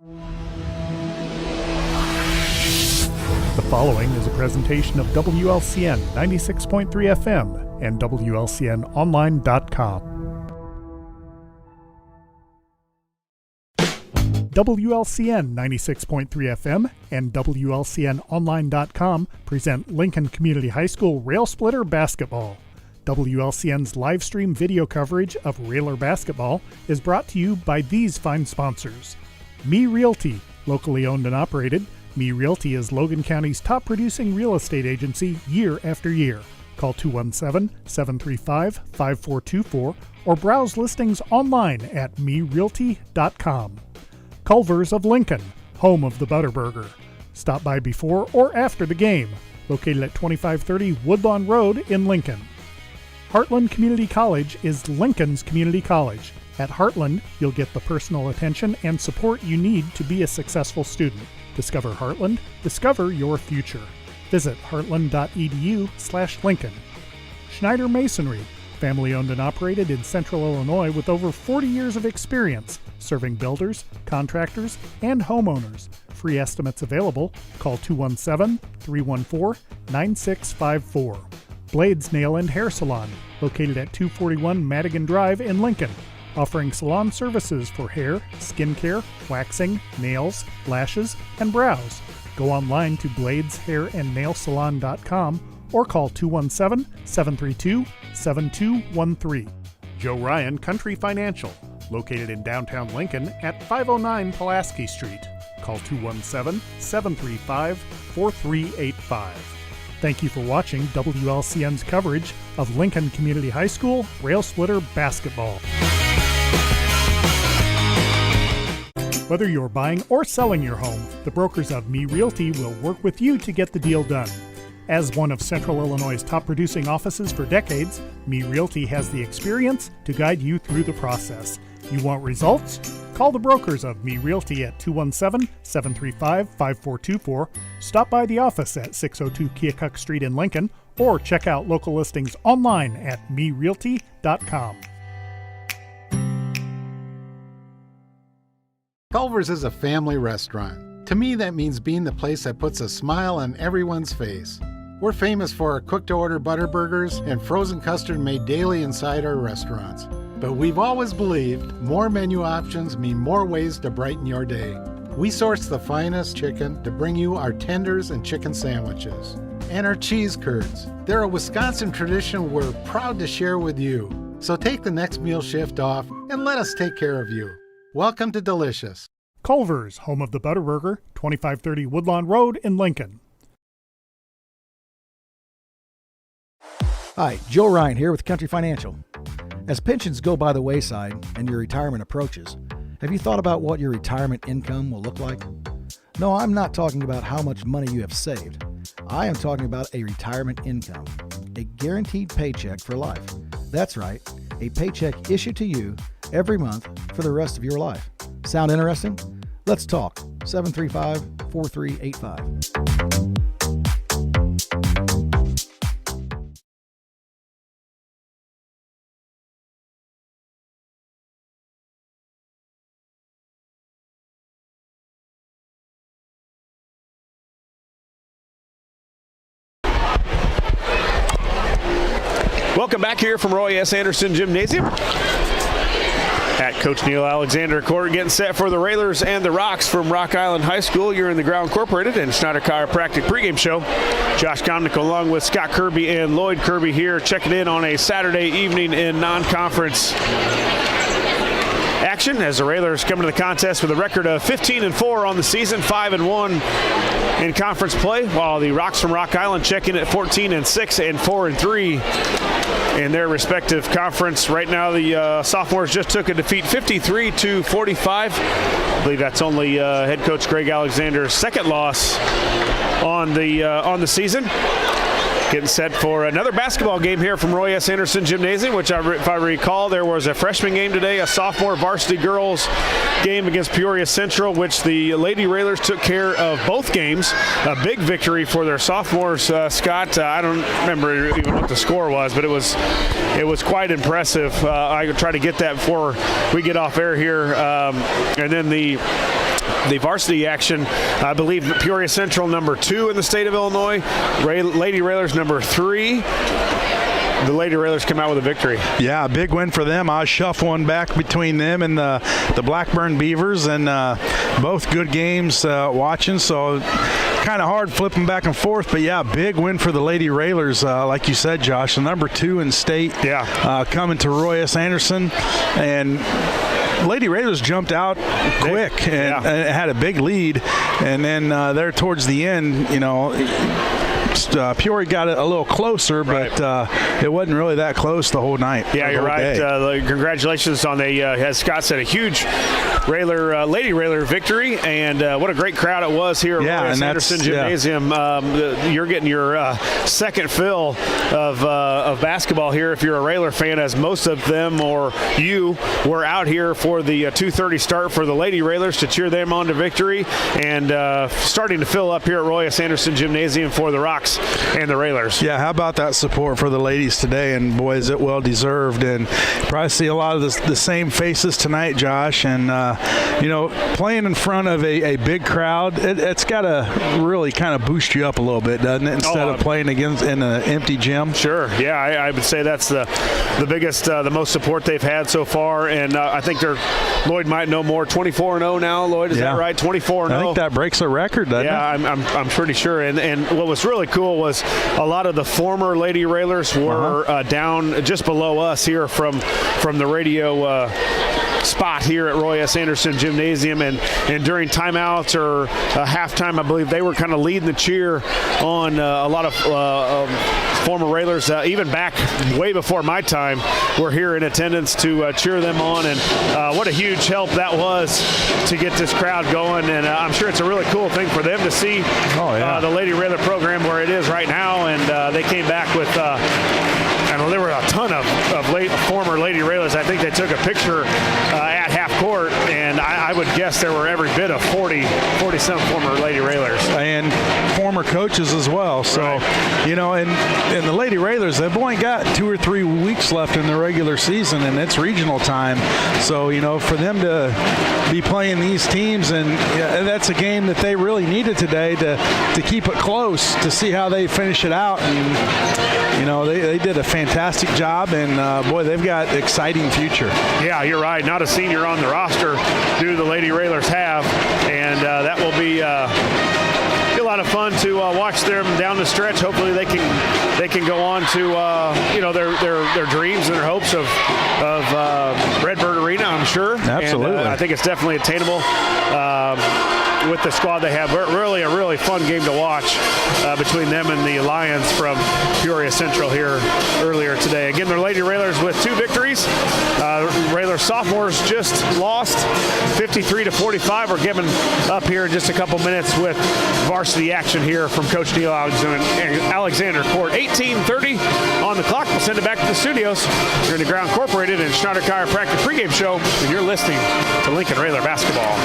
The following is a presentation of WLCN 96.3 FM and WLCNonline.com. WLCN 96.3 FM and WLCNonline.com present Lincoln Community High School Rail Splitter Basketball. WLCN's live stream video coverage of Railer basketball is brought to you by these fine sponsors. Me Realty, locally owned and operated. Me Realty is Logan County's top producing real estate agency year after year. Call 217-735-5424 or browse listings online at merealty.com. Culver's of Lincoln, home of the Butterburger. Stop by before or after the game, located at 2530 Woodlawn Road in Lincoln. Heartland Community College is Lincoln's community college. At Heartland, you'll get the personal attention and support you need to be a successful student. Discover Heartland, discover your future. Visit heartland.edu/Lincoln. Schneider Masonry, family owned and operated in Central Illinois with over 40 years of experience, serving builders, contractors, and homeowners. Free estimates available. Call 217-314-9654. Blades Nail and Hair Salon, located at 241 Madigan Drive in Lincoln, offering salon services for hair, skincare, waxing, nails, lashes, and brows. Go online to bladeshairandnailsalon.com or call 217-732-7213. Joe Ryan Country Financial, located in downtown Lincoln at 509 Pulaski Street. Call 217-735-4385. Thank you for watching WLCN's coverage of Lincoln Community High School Rail Splitter Basketball. Whether you're buying or selling your home, the brokers of Me Realty will work with you to get the deal done. As one of Central Illinois' top producing offices for decades, Me Realty has the experience to guide you through the process. You want results? Call the brokers of Me Realty at 217-735-5424, stop by the office at 602 Keokuk Street in Lincoln, or check out local listings online at merealty.com. Culver's is a family restaurant. To me, that means being the place that puts a smile on everyone's face. We're famous for our cooked-to-order Butterburgers and frozen custard made daily inside our restaurants. But we've always believed more menu options mean more ways to brighten your day. We source the finest chicken to bring you our tenders and chicken sandwiches. And our cheese curds. They're a Wisconsin tradition we're proud to share with you. So take the next meal shift off and let us take care of you. Welcome to Delicious. Culver's, home of the Butterburger, 2530 Woodlawn Road in Lincoln. Hi, Joe Ryan here with Country Financial. As pensions go by the wayside and your retirement approaches, have you thought about what your retirement income will look like? No, I'm not talking about how much money you have saved. I am talking about a retirement income, a guaranteed paycheck for life. That's right, a paycheck issued to you every month for the rest of your life. Sound interesting? Let's talk. 735-4385. Welcome back here from Roy S. Anderson Gymnasium. At Coach Neil Alexander Court, getting set for the Railers and the Rocks from Rock Island High School. You're in the Ground Incorporated and Schneider Chiropractic pregame show. Josh Komnick along with Scott Kirby and Lloyd Kirby here, checking in on a Saturday evening in non-conference action as the Railers come to the contest with a record of 15-4 on the season, 5-1 in conference play, while the Rocks from Rock Island check in at 14-6 and 4-3 in their respective conference. Right now, the sophomores just took a defeat 53-45. I believe that's only head coach Greg Alexander's second loss on the season. Getting set for another basketball game here from Roy S. Anderson Gymnasium, which if I recall, there was a freshman game today, a sophomore varsity girls game against Peoria Central, which the Lady Railers took care of both games. A big victory for their sophomores. Scott, I don't remember even what the score was, but it was quite impressive. I could try to get that before we get off air here. And then the The varsity action, I believe Peoria Central number 2 in the state of Illinois, Lady Railers number 3. The Lady Railers come out with a victory. Yeah, a big win for them. I shuffle one back between them and the Blackburn Beavers, and both good games watching, so kind of hard flipping back and forth. But, yeah, big win for the Lady Railers, like you said, Josh, the number 2 in state, coming to Roy S. Anderson. And Lady Railers jumped out quick and had a big lead. And then there towards the end, Peoria got it a little closer, but it wasn't really that close the whole night. Yeah, you're right. Congratulations on as Scott said, a huge Lady Railer victory, and what a great crowd it was here at Roy S. Anderson Gymnasium. You're getting your second fill of basketball here if you're a Railer fan, as most of them or you were out here for the 2:30 start for the Lady Railers to cheer them on to victory, and starting to fill up here at Roy S. Anderson Gymnasium for the Rocks and the Railers. Yeah, how about that support for the ladies today? And boy, is it well deserved. And probably see a lot of the same faces tonight, Josh. And playing in front of a big crowd, it's got to really kind of boost you up a little bit, doesn't it? Instead of playing against in an empty gym. Sure. Yeah, I would say that's the biggest, the most support they've had so far. And I think Lloyd might know more. 24-0 now, Lloyd. Is that right? 24-0. I think that breaks a record, doesn't it? Yeah, I'm pretty sure. And what was really cool was a lot of the former Lady Railers were down just below us here from the radio spot here at Roy S. Anderson Gymnasium, and during timeouts or halftime, I believe they were kind of leading the cheer on a lot of former Railers, even back way before my time, were here in attendance to cheer them on, and what a huge help that was to get this crowd going, and I'm sure it's a really cool thing for them to see the Lady Railer program where it is right now, and they came back with there were a ton of former Lady Railers. I think they took a picture at half court, and I would guess there were every bit of 40-some former Lady Railers. And former coaches as well. So, and the Lady Railers, they've only got 2 or 3 weeks left in the regular season, and it's regional time. So, for them to be playing these teams, and that's a game that they really needed today to keep it close, to see how they finish it out. And, they did a fantastic job, and boy, they've got an exciting future. Yeah, you're right. Not a senior on the roster do the Lady Railers have, and that will be a lot of fun to watch them down the stretch. Hopefully they can go on to their dreams and their hopes of Redbird Arena, I'm sure. Absolutely. And I think it's definitely attainable with the squad they have. Really a really fun game to watch between them and the Lions from Peoria Central here earlier today. Again, the Lady Railers with 2 victories. Railer sophomores just lost 53-45. We're giving up here in just a couple minutes with varsity action here from Coach Neil Alexander Court. 18:30 on the clock. We'll send it back to the studios. You're in the Ground Incorporated and Schneider Chiropractic pregame show, and you're listening to Lincoln Railer basketball.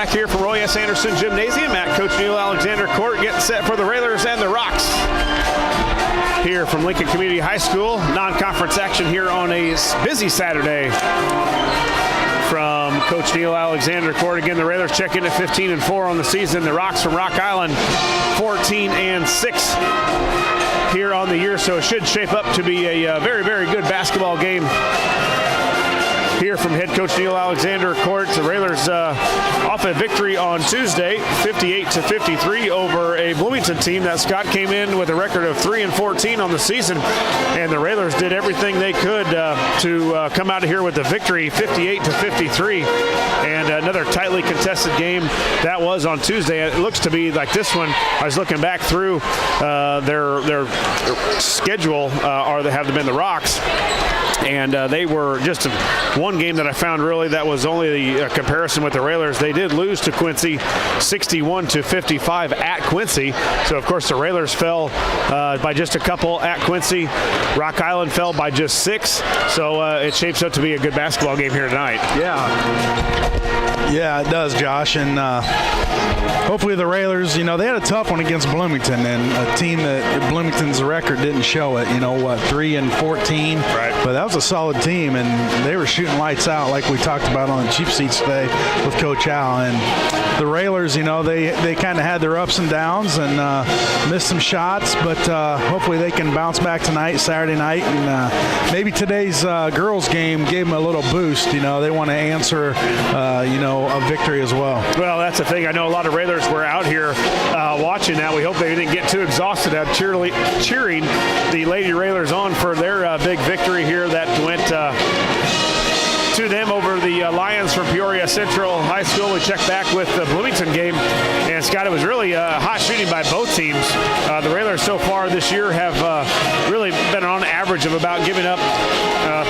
back here from Roy S. Anderson Gymnasium at Coach Neil Alexander Court, getting set for the Railers and the Rocks. Here from Lincoln Community High School, non-conference action here on a busy Saturday from Coach Neil Alexander Court. Again, the Railers check in at 15-4 on the season. The Rocks from Rock Island, 14-6 here on the year, so it should shape up to be a very, very good basketball game here from head coach Neil Alexander Court. The Railers off a victory on Tuesday, 58-53 over a Bloomington team that Scott came in with a record of 3-14 on the season, and the Railers did everything they could to come out of here with the victory, 58-53, and another tightly contested game that was on Tuesday. It looks to be like this one. I was looking back through their schedule, or they have been the Rocks. And they were just one game that I found really that was only the comparison with the Railers. They did lose to Quincy 61-55 at Quincy. So, of course, the Railers fell by just a couple at Quincy. Rock Island fell by just 6. So it shapes up to be a good basketball game here tonight. Yeah, it does, Josh. And hopefully the Railers, they had a tough one against Bloomington, and a team that Bloomington's record didn't show it, 3-14. Right. But that was a solid team, and they were shooting lights out like we talked about on the cheap seats today with Coach Al. And the Railers, they kind of had their ups and downs and missed some shots, but hopefully they can bounce back tonight, Saturday night, and maybe today's girls game gave them a little boost. They want to answer, a victory as well. Well, that's the thing. I know a lot of Railers were out here watching that. We hope they didn't get too exhausted out cheering the Lady Railers on for their big victory here that went to them over the Lions from Peoria Central High School. We checked back with the Bloomington game, and Scott, it was really hot shooting by both teams. The Railers so far this year have really been on average of about giving up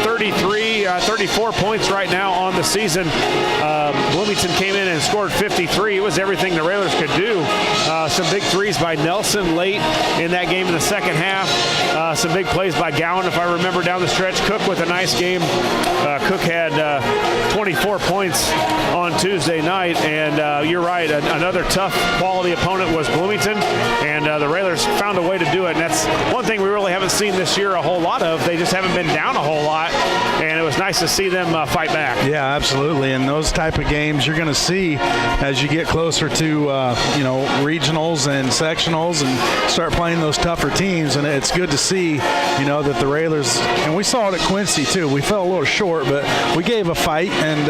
34 points right now on the season. Bloomington came in and scored 53. It was everything the Railers could do. Some big threes by Nelson late in that game in the second half. Some big plays by Gowan, if I remember, down the stretch. Cook with a nice game. Cook had 24 points on Tuesday night, and you're right, another tough quality opponent was Bloomington, and the Railers found a way to do it, and that's one thing we really haven't seen this year a whole lot of. They just haven't been down a whole lot, and it was nice to see them fight back. Yeah, absolutely, and those type of games you're going to see as you get closer to regionals and sectionals and start playing those tougher teams, and it's good to see that the Railers, and we saw it at Quincy too, we fell a little short, but we gave a fight and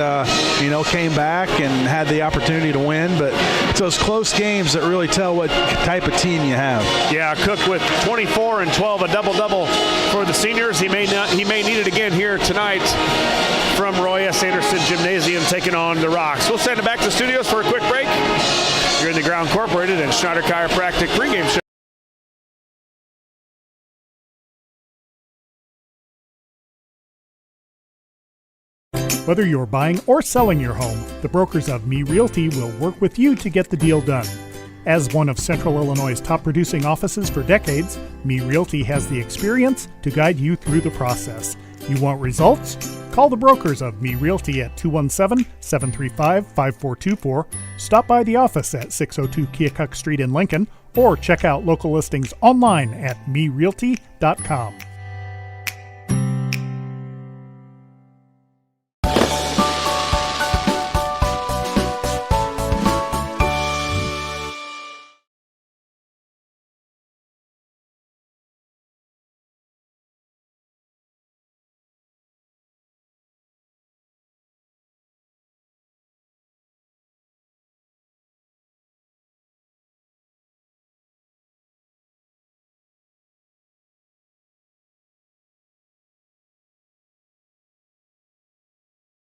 came back and had the opportunity to win. But it's those close games that really tell what type of team you have. Yeah, Cook with 24 and 12, a double-double for the seniors. He may need it again here tonight from Roy S. Anderson Gymnasium taking on the Rocks. We'll send it back to the studios for a quick break. You're in the Ground Incorporated and Schneider Chiropractic pregame show. Whether you're buying or selling your home, the brokers of Me Realty will work with you to get the deal done. As one of Central Illinois' top producing offices for decades, Me Realty has the experience to guide you through the process. You want results? Call the brokers of Me Realty at 217-735-5424, stop by the office at 602 Keokuk Street in Lincoln, or check out local listings online at merealty.com.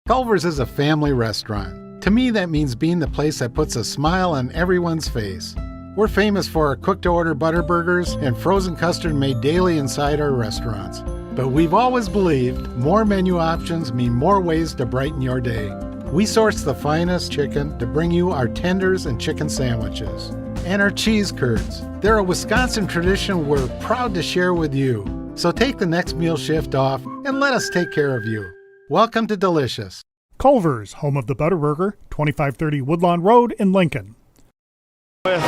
Culver's is a family restaurant. To me, that means being the place that puts a smile on everyone's face. We're famous for our cooked-to-order butter burgers and frozen custard made daily inside our restaurants. But we've always believed more menu options mean more ways to brighten your day. We source the finest chicken to bring you our tenders and chicken sandwiches. And our cheese curds. They're a Wisconsin tradition we're proud to share with you. So take the next meal shift off and let us take care of you. Welcome to Delicious. Culver's, home of the Butterburger, 2530 Woodlawn Road in Lincoln. With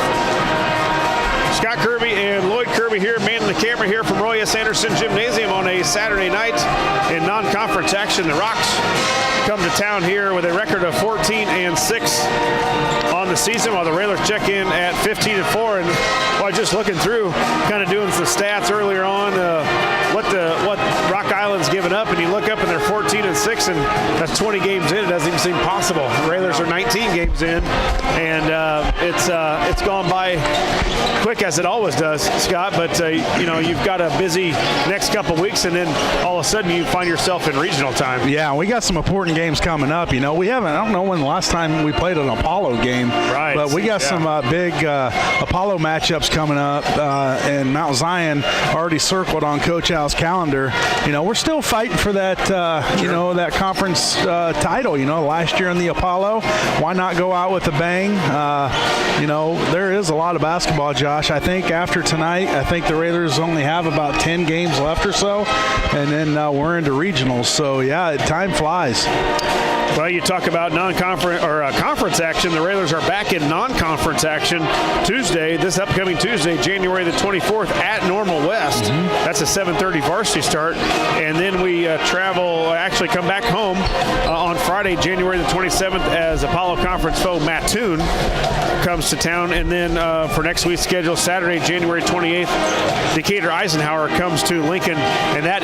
Scott Kirby and Lloyd Kirby here, manning the camera here from Roy S. Anderson Gymnasium on a Saturday night in non-conference action. The Rocks come to town here with a record of 14-6 on the season, while the Railers check in at 15-4. And while just looking through, kind of doing some stats earlier on, what Rock Island's given up, and you look up and they're 14-6, and that's 20 games in. It doesn't even seem possible. The Railers are 19 games in, and it's gone by quick, as it always does, Scott. But you've got a busy next couple weeks, and then all of a sudden you find yourself in regional time. Yeah, we got some important games coming up. I don't know when the last time we played an Apollo game, right? But we got some big Apollo matchups coming up, and Mount Zion already circled on Coach Al's calendar. We're still fighting for that, that conference title. Last year in the Apollo, why not go out with a bang? There is a lot of basketball, Josh. I think after tonight, the Raiders only have about 10 games left or so, and then we're into regionals. So yeah, time flies. Well, you talk about non-conference or conference action. The Railers are back in non-conference action this upcoming Tuesday, January the 24th at Normal West. Mm-hmm. That's a 7:30 varsity start. And then we actually come back home on Friday, January the 27th, as Apollo Conference foe Mattoon comes to town. And then for next week's schedule, Saturday, January 28th, Decatur Eisenhower comes to Lincoln. And that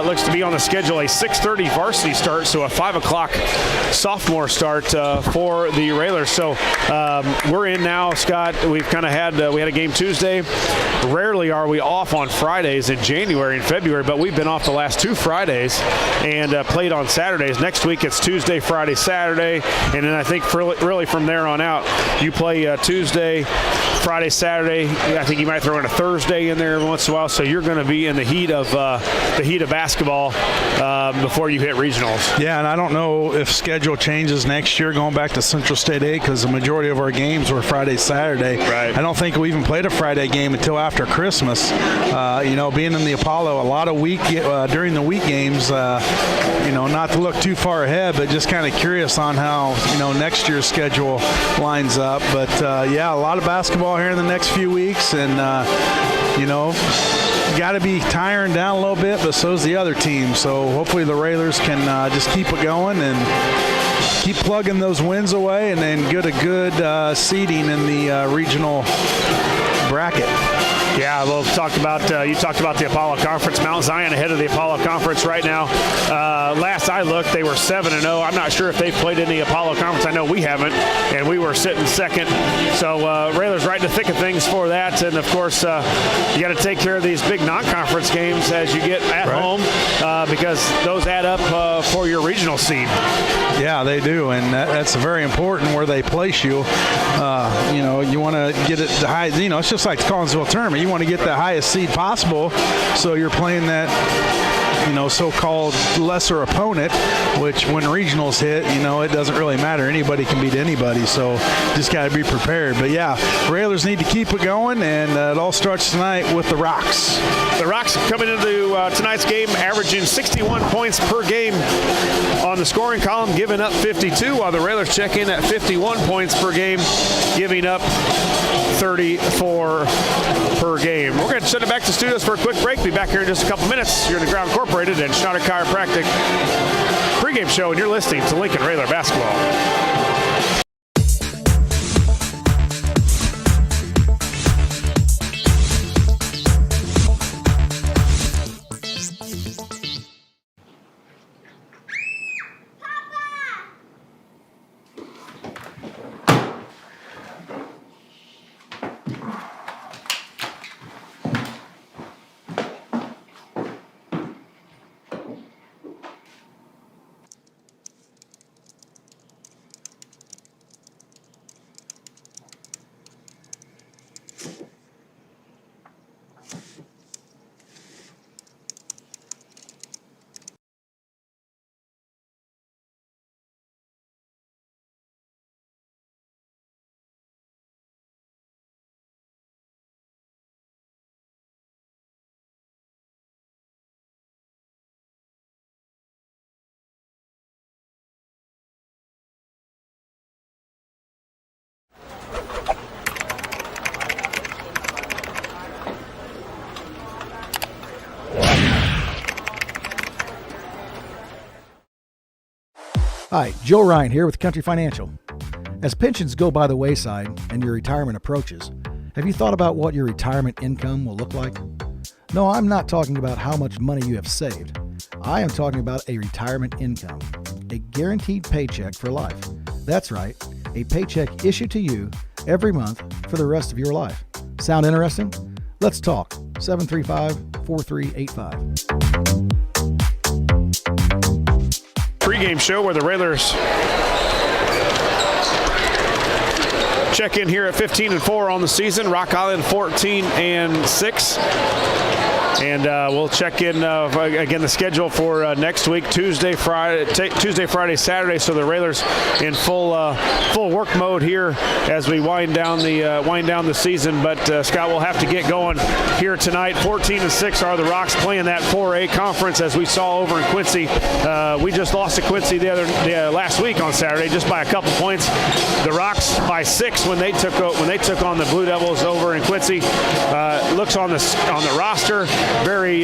looks to be on the schedule, a 6:30 varsity start, so a 5 o'clock sophomore start for the Railers. So we're in now, Scott. We've kind of we had a game Tuesday. Rarely are we off on Fridays in January and February, but we've been off the last 2 Fridays and played on Saturdays. Next week it's Tuesday, Friday, Saturday, and then I think really from there on out you play Tuesday, Friday, Saturday. I think you might throw in a Thursday in there every once in a while. So you're going to be in the heat of basketball before you hit regionals. Yeah, and I don't know if schedule changes next year going back to Central State 8, because the majority of our games were Friday, Saturday. Right. I don't think we even played a Friday game until after Christmas. Being in the Apollo, a lot of during the week games, not to look too far ahead, but just kind of curious on how, next year's schedule lines up. But, a lot of basketball here in the next few weeks, and, got to be tiring down a little bit, but so's the other team. So hopefully the Railers can just keep it going and keep plugging those wins away, and then get a good seeding in the regional bracket. Yeah, we'll talk about you talked about the Apollo Conference. Mount Zion ahead of the Apollo Conference right now. Last I looked, they were 7-0. I'm not sure if they've played in the Apollo Conference. I know we haven't, and we were sitting second. So Railers right in the thick of things for that. And of course, you got to take care of these big non-conference games as you get at home, because those add up for your regional seed. Yeah, they do, and that's very important where they place you. You want to get it the high. It's just like the Collinsville tournament. You want to get the highest seed possible, so you're playing that so-called lesser opponent, which when regionals hit, it doesn't really matter. Anybody can beat anybody, so just got to be prepared. But yeah, Railers need to keep it going, and it all starts tonight with the Rocks. The Rocks coming into tonight's game averaging 61 points per game on the scoring column, giving up 52, while the Railers check in at 51 points per game, giving up 34 per game. We're going to send it back to studios for a quick break. Be back here in just a couple minutes. You're in the Ground Incorporated and Schneider Chiropractic pregame show, and you're listening to Lincoln Railer Basketball. Hi, Joe Ryan here with Country Financial. As pensions go by the wayside and your retirement approaches, have you thought about what your retirement income will look like? No, I'm not talking about how much money you have saved. I am talking about a retirement income, a guaranteed paycheck for life. That's right, a paycheck issued to you every month for the rest of your life. Sound interesting? Let's talk. 735-4385. Pregame show where the Railers check in here at 15-4 on the season. Rock Island 14-6. And we'll check in again the schedule for next week, Tuesday, Friday, Saturday. So the Railers in full work mode here as we wind down the season. But Scott, will have to get going here tonight. 14-6 are the Rocks playing that 4A conference, as we saw over in Quincy. We just lost to Quincy last week on Saturday, just by a couple points. The Rocks by 6 when they took on the Blue Devils over in Quincy. Looks on the roster. Very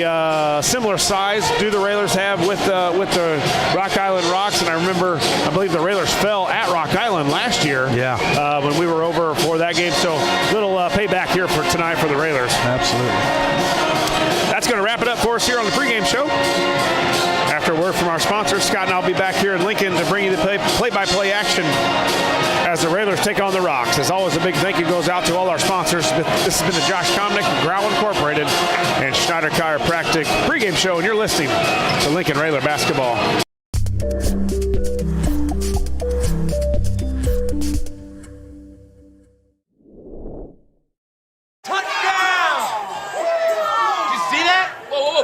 similar size do the Railers have with the Rock Island Rocks, and I believe the Railers fell at Rock Island last year. Yeah. When we were over for that game, so little payback here for tonight for the Railers. Absolutely. That's going to wrap it up for us here on the pregame show. After a word from our sponsors, Scott and I'll be back here in Lincoln to bring you the play-by-play action as the Railers take on the Rocks. As always, a big thank you goes out to all our sponsors. This has been the Josh Comnick, Growl Incorporated, and Schneider Chiropractic pregame show, and you're listening to Lincoln Railer Basketball.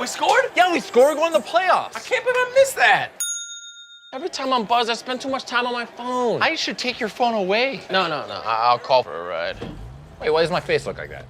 We scored? Yeah, we scored. We're going to the playoffs. I can't believe I missed that. Every time I'm buzzed, I spend too much time on my phone. I should take your phone away. No. I'll call for a ride. Wait, why does my face look like that?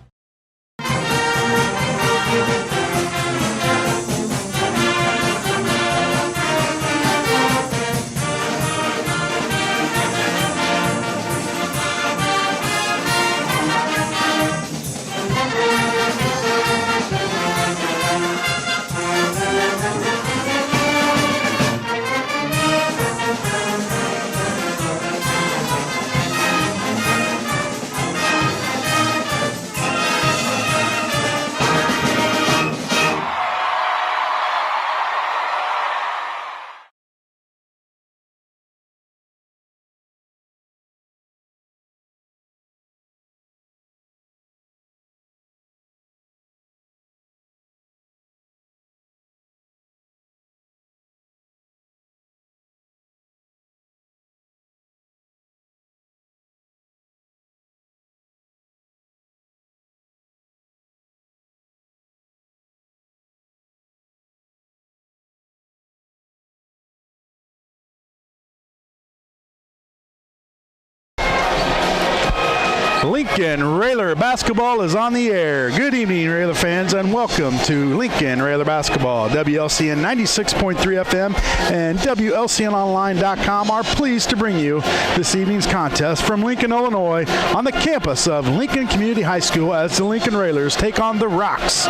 Lincoln Railer Basketball is on the air. Good evening, Railer fans, and welcome to Lincoln Railer Basketball. WLCN 96.3 FM and WLCNonline.com are pleased to bring you this evening's contest from Lincoln, Illinois, on the campus of Lincoln Community High School as the Lincoln Railers take on the Rocks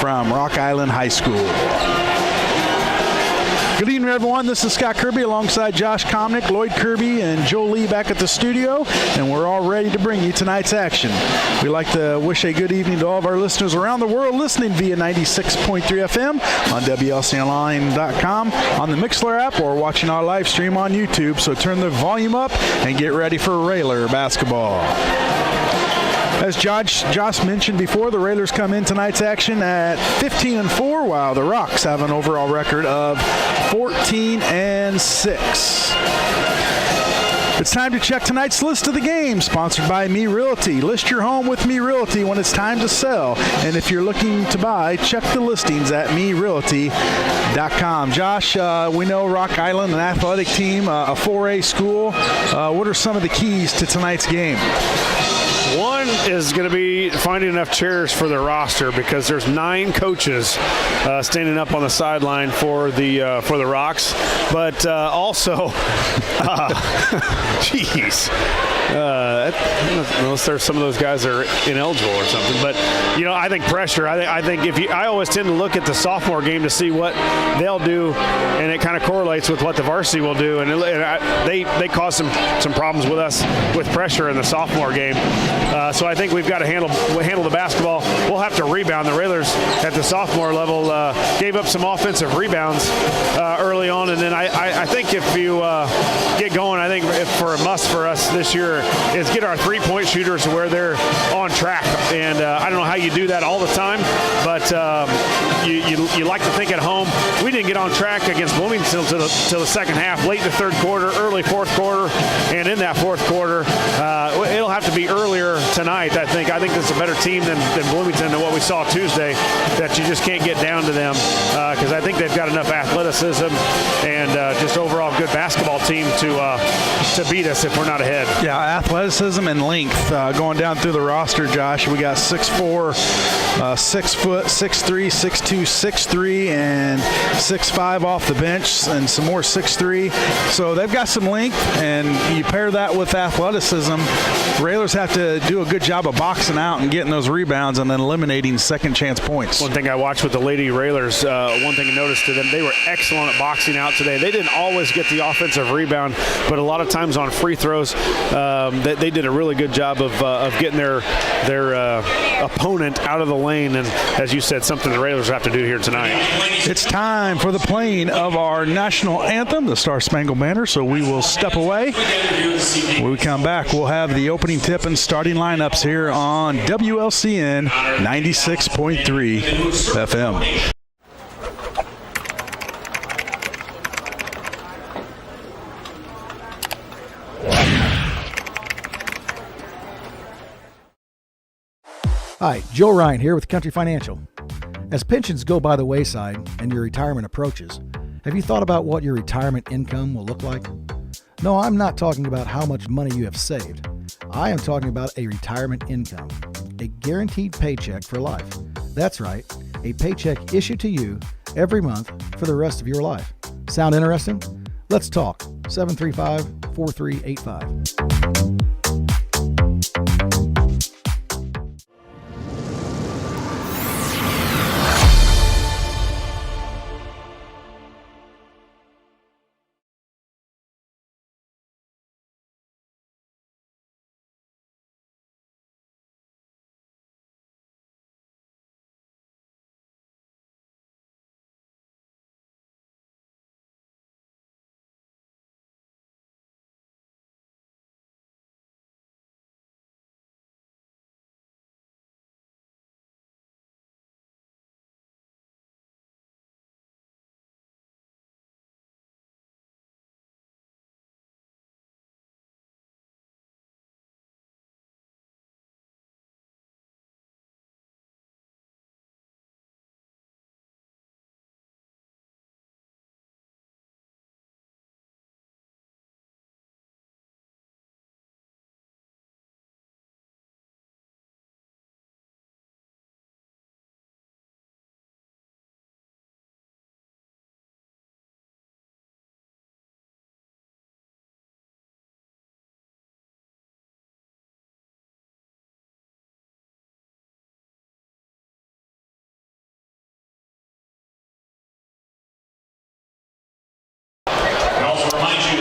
from Rock Island High School. Good evening, everyone. This is Scott Kirby alongside Josh Comnick, Lloyd Kirby, and Joe Lee back at the studio, and we're all ready to bring you tonight's action. We'd like to wish a good evening to all of our listeners around the world listening via 96.3 FM on WLCNonline.com, on the Mixler app, or watching our live stream on YouTube. So turn the volume up and get ready for Railer basketball. As Josh mentioned before, the Railers come in tonight's action at 15-4, while the Rocks have an overall record of 14-6. It's time to check tonight's list of the game, sponsored by Me Realty. List your home with Me Realty when it's time to sell. And if you're looking to buy, check the listings at MeRealty.com. Josh, we know Rock Island, an athletic team, a 4A school. What are some of the keys to tonight's game? One is going to be finding enough chairs for the roster, because there's 9 coaches standing up on the sideline for the Rocks. But also, unless there's some of those guys that are ineligible or something. But, I think pressure. I think I always tend to look at the sophomore game to see what they'll do, and it kind of correlates with what the varsity will do. And they caused some problems with us with pressure in the sophomore game. So I think we've got to handle the basketball. We'll have to rebound. The Railers at the sophomore level gave up some offensive rebounds early on, and then I think if you get going, I think for a must for us this year is get our three-point shooters to where they're on track. And I don't know how you do that all the time, but you like to think at home. We didn't get on track against Bloomington until the second half, late in the third quarter, early fourth quarter, and in that fourth quarter, it'll have to be earlier tonight. I think it's a better team than Bloomington than what we saw Tuesday, that you just can't get down to them because I think they've got enough athleticism and just overall good basketball team to beat us if we're not ahead. Yeah, athleticism and length going down through the roster, Josh. We got 6'4", 6 foot, 6'3", 6'2", 6'3", and 6'5" off the bench, and some more 6'3". So they've got some length, and you pair that with athleticism. Railers have to do a good job of boxing out and getting those rebounds and then eliminating second chance points. One thing I watched with the Lady Railers, one thing I noticed to them, they were excellent at boxing out today. They didn't always get the offensive rebound, but a lot of times on free throws, they did a really good job of getting their opponent out of the lane, and as you said, something the Railers have to do here tonight. It's time for the playing of our national anthem, the Star Spangled Banner, so we will step away. When we come back, we'll have the opening tip and starting lineups here on WLCN 96.3 FM. Hi, Joe Ryan here with Country Financial. As pensions go by the wayside and your retirement approaches, have you thought about what your retirement income will look like? No, I'm not talking about how much money you have saved. I am talking about a retirement income, a guaranteed paycheck for life. That's right, a paycheck issued to you every month for the rest of your life. Sound interesting? Let's talk. 735-4385.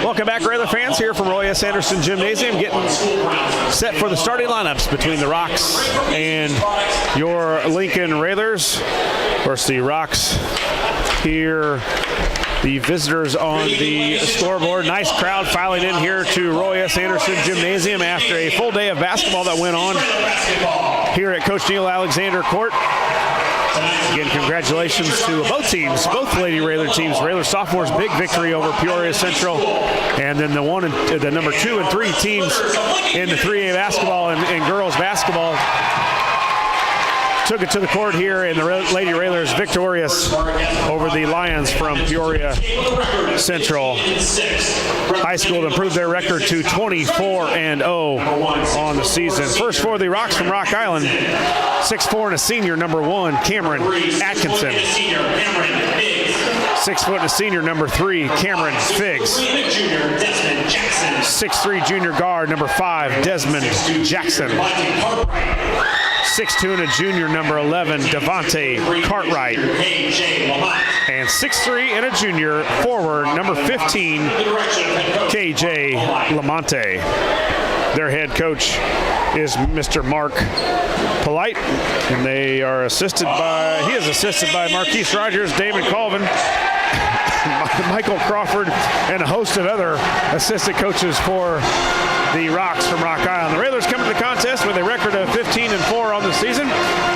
Welcome back, Railer fans, here from Roy S. Anderson Gymnasium, getting set for the starting lineups between the Rocks and your Lincoln Railers. Of course, the Rocks here, the visitors on the scoreboard. Nice crowd filing in here to Roy S. Anderson Gymnasium after a full day of basketball that went on here at Coach Neil Alexander Court. Again, congratulations to both teams, both Lady Railer teams. Railer sophomores, big victory over Peoria Central, and then the number 2 and 3 teams in the 3A basketball and girls basketball took it to the court here, and the Lady Railers victorious over the Lions from Peoria Central High School to improve their record to 24-0 on the season. First for the Rocks from Rock Island, 6'4" and a senior, number 1, Cameron Atkinson. 6 foot and a senior, number 3, Cameron Figs. 6'3" junior guard, number 5, Desmond Jackson. 6'2" and a junior, number 11, Devontae Cartwright. And 6'3" and a junior forward, number 15, KJ Lamonte. Their head coach is Mr. Mark Polite, and he is assisted by Marquise Rogers, Damon Colvin, Michael Crawford, and a host of other assistant coaches for the Rocks from Rock Island. The Railers come to the contest with a record of 15-4 on the season,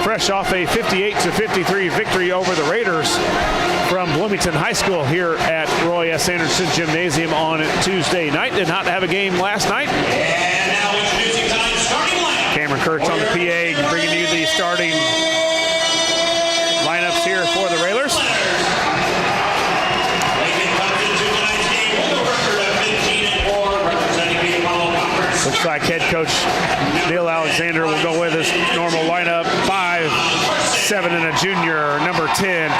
fresh off a 58-53 victory over the Raiders from Bloomington High School here at Roy S. Anderson Gymnasium on Tuesday night. Did not have a game last night. And now introducing tonight's starting lineup. Cameron Kurtz on the PA, bringing you the starting lineups here for the Railers. Looks like head coach Neil Alexander will go with his normal lineup. 5'7" and a junior, number 10,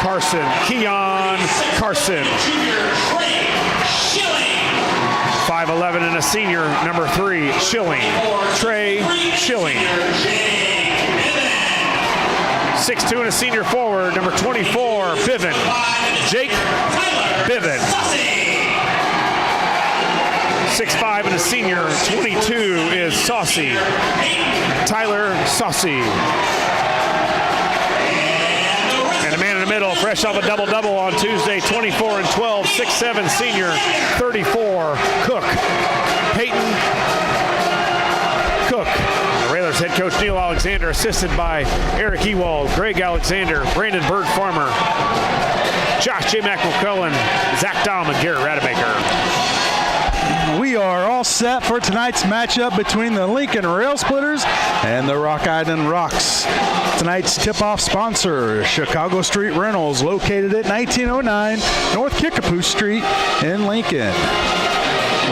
Keon Carson. 5'11" and a senior, number 3, Trey Schilling. 6'2" and a senior forward, number 24, Jake Biven. 6'5" and a senior, 22 is Tyler Saucy. And a man in the middle, fresh off a double-double on Tuesday, 24 and 12, 6'7" senior, 34, Peyton Cook. The Railers head coach Neil Alexander, assisted by Eric Ewald, Greg Alexander, Brandon Bird Farmer, Josh J. McCullen, Zach Dahm, and Garrett Rademacher. We are all set for tonight's matchup between the Lincoln Rail Splitters and the Rock Island Rocks. Tonight's tip-off sponsor, Chicago Street Rentals, located at 1909 North Kickapoo Street in Lincoln.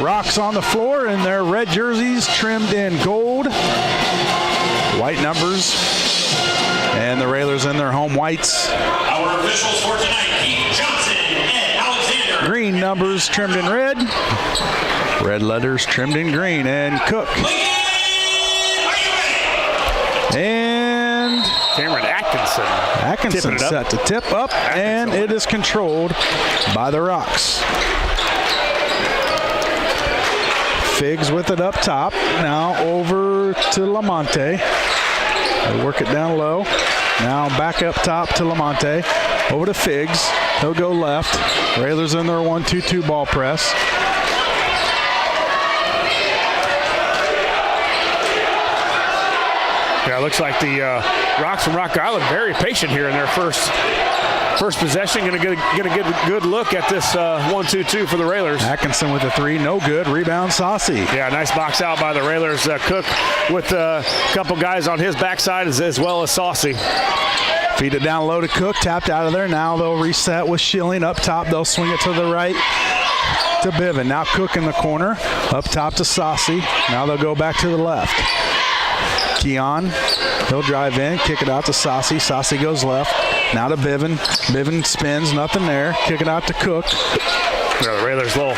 Rocks on the floor in their red jerseys trimmed in gold, white numbers, and the Railers in their home whites. Our officials for tonight, Keith Johnson and Alexander. Green numbers trimmed in red. Red letters trimmed in green, and Cook. And Cameron Atkinson set to tip up, and it is controlled by the Rocks. Figs with it up top. Now over to Lamonte. They work it down low. Now back up top to Lamonte. Over to Figs. He'll go left. Railers in their 1-2-2 ball press. Yeah, it looks like the Rocks from Rock Island very patient here in their first possession. Going to get a good look at this 1-2-2 for the Railers. Atkinson with a 3, no good. Rebound, Saucy. Yeah, nice box out by the Railers. Cook with a couple guys on his backside as well as Saucy. Feed it down low to Cook, tapped out of there. Now they'll reset with Schilling up top. They'll swing it to the right to Biven. Now Cook in the corner, up top to Saucy. Now they'll go back to the left. Keon, he'll drive in, kick it out to Saucy. Saucy goes left. Now to Biven. Biven spins, nothing there. Kick it out to Cook. Yeah, the Railers a little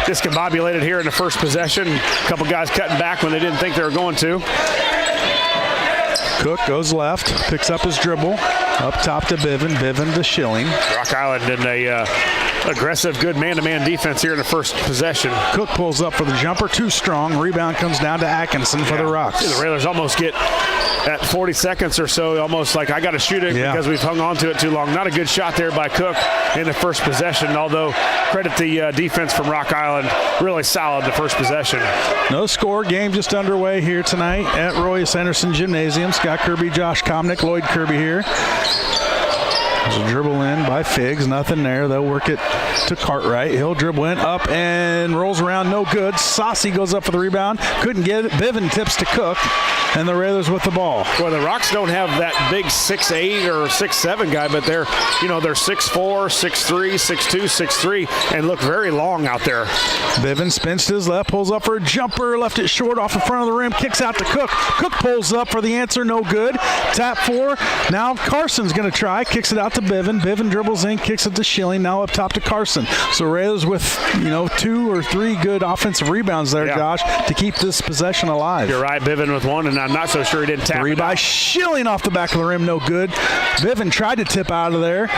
discombobulated here in the first possession. A couple guys cutting back when they didn't think they were going to. Cook goes left, picks up his dribble. Up top to Biven. Biven to Schilling. Rock Island in a aggressive, good man-to-man defense here in the first possession. Cook pulls up for the jumper, too strong. Rebound comes down to Atkinson for the Rocks. The Railers almost get at 40 seconds or so, almost like I got to shoot it because we've hung on to it too long. Not a good shot there by Cook in the first possession, although credit the defense from Rock Island. Really solid the first possession. No score. Game just underway here tonight at Roy S. Anderson Gymnasium. Scott Kirby, Josh Komnick, Lloyd Kirby here. There's a dribble in by Figs. Nothing there. They'll work it to Cartwright. He'll dribble in, up, and rolls around, no good. Saucy goes up for the rebound. Couldn't get it. Bivin tips to Cook, and the Railers with the ball. Well, the Rocks don't have that big 6'8" or 6'7" guy, but they're 6'4", 6'3", 6'2", 6'3", and look very long out there. Bivin spins to his left, pulls up for a jumper, left it short off the front of the rim, kicks out to Cook. Cook pulls up for the answer, no good. Tap 4. Now Carson's going to try, kicks it out to Bivin. Bivin dribbles in, kicks it to Schilling. Now up top to Carson. So Railers with 2 or 3 good offensive rebounds there, Josh, to keep this possession alive. You're right, Bivin with one, and I'm not so sure he didn't tap 3 it by out. Schilling off the back of the rim, no good. Bivin tried to tip out of there.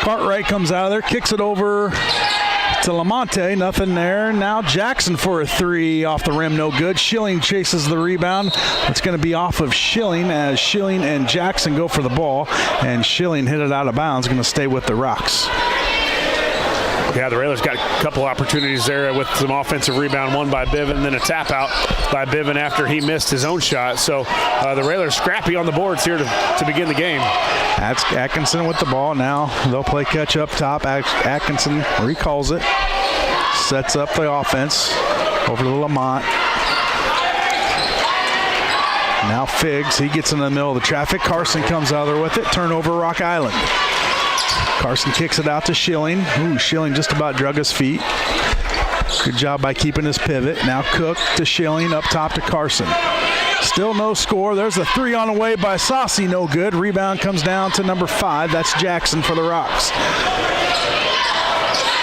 Cartwright comes out of there, kicks it over to Lamonte, nothing there. Now Jackson for a 3 off the rim, no good. Schilling chases the rebound. It's going to be off of Schilling as Schilling and Jackson go for the ball, and Schilling hit it out of bounds, going to stay with the Rocks. Yeah, the Railers got a couple opportunities there with some offensive rebound, one by Bivin, then a tap out by Bivin after he missed his own shot. So the Railers scrappy on the boards here to begin the game. That's Atkinson with the ball. Now they'll play catch up top. Atkinson recalls it, sets up the offense over to Lamont. Now Figs, he gets in the middle of the traffic. Carson comes out there with it. Turnover, Rock Island. Carson kicks it out to Schilling. Ooh, Schilling just about drug his feet. Good job by keeping his pivot. Now Cook to Schilling, up top to Carson. Still no score. There's a 3 on the way by Saucy, no good. Rebound comes down to number 5. That's Jackson for the Rocks.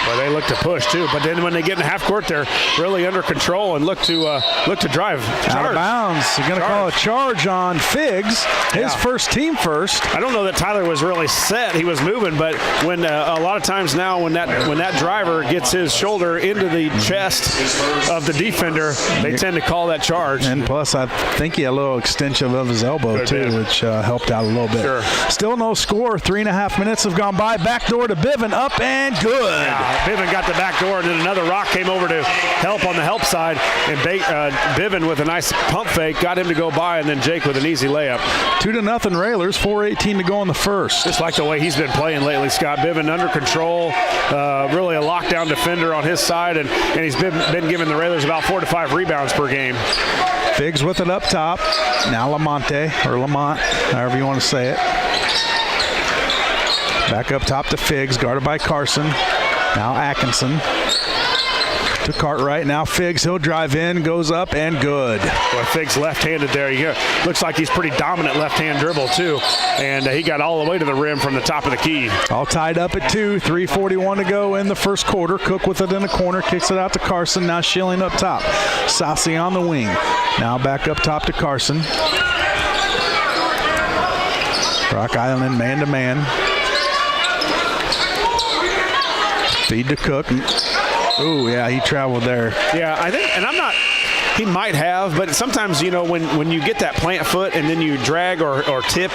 Well, they look to push too, but then when they get in the half court, they're really under control and look to drive. Out of bounds. They're going to call a charge on Figs. His first team first. I don't know that Tyler was really set. He was moving, but when a lot of times now when that driver gets his shoulder into the chest of the defender, they tend to call that charge. And plus, I think he had a little extension of his elbow too, which helped out a little bit. Sure. Still no score. 3.5 minutes have gone by. Backdoor to Bivin, up and good. Yeah, Bivin got the back door, and then another Rock came over to help on the help side, and Bivin with a nice pump fake got him to go by, and then Jake with an easy layup. 2-0 Railers, 4:18 to go in the first. Just like the way he's been playing lately, Scott. Bivin under control, really a lockdown defender on his side, and he's been giving the Railers about 4 to 5 rebounds per game. Figs with it up top. Now Lamonte, or Lamont, however you want to say it. Back up top to Figs, guarded by Carson. Now Atkinson to Cartwright. Now Figs, he'll drive in, goes up, and good. Boy, Figs left-handed there. Looks like he's pretty dominant left-hand dribble, too. And he got all the way to the rim from the top of the key. All tied up at 2, 3:41 to go in the first quarter. Cook with it in the corner, kicks it out to Carson. Now Schilling up top. Saucy on the wing. Now back up top to Carson. Rock Island man-to-man. Feed to Cook. Ooh, yeah, he traveled there. Yeah, I think, and he might have, but sometimes, when you get that plant foot and then you drag or tap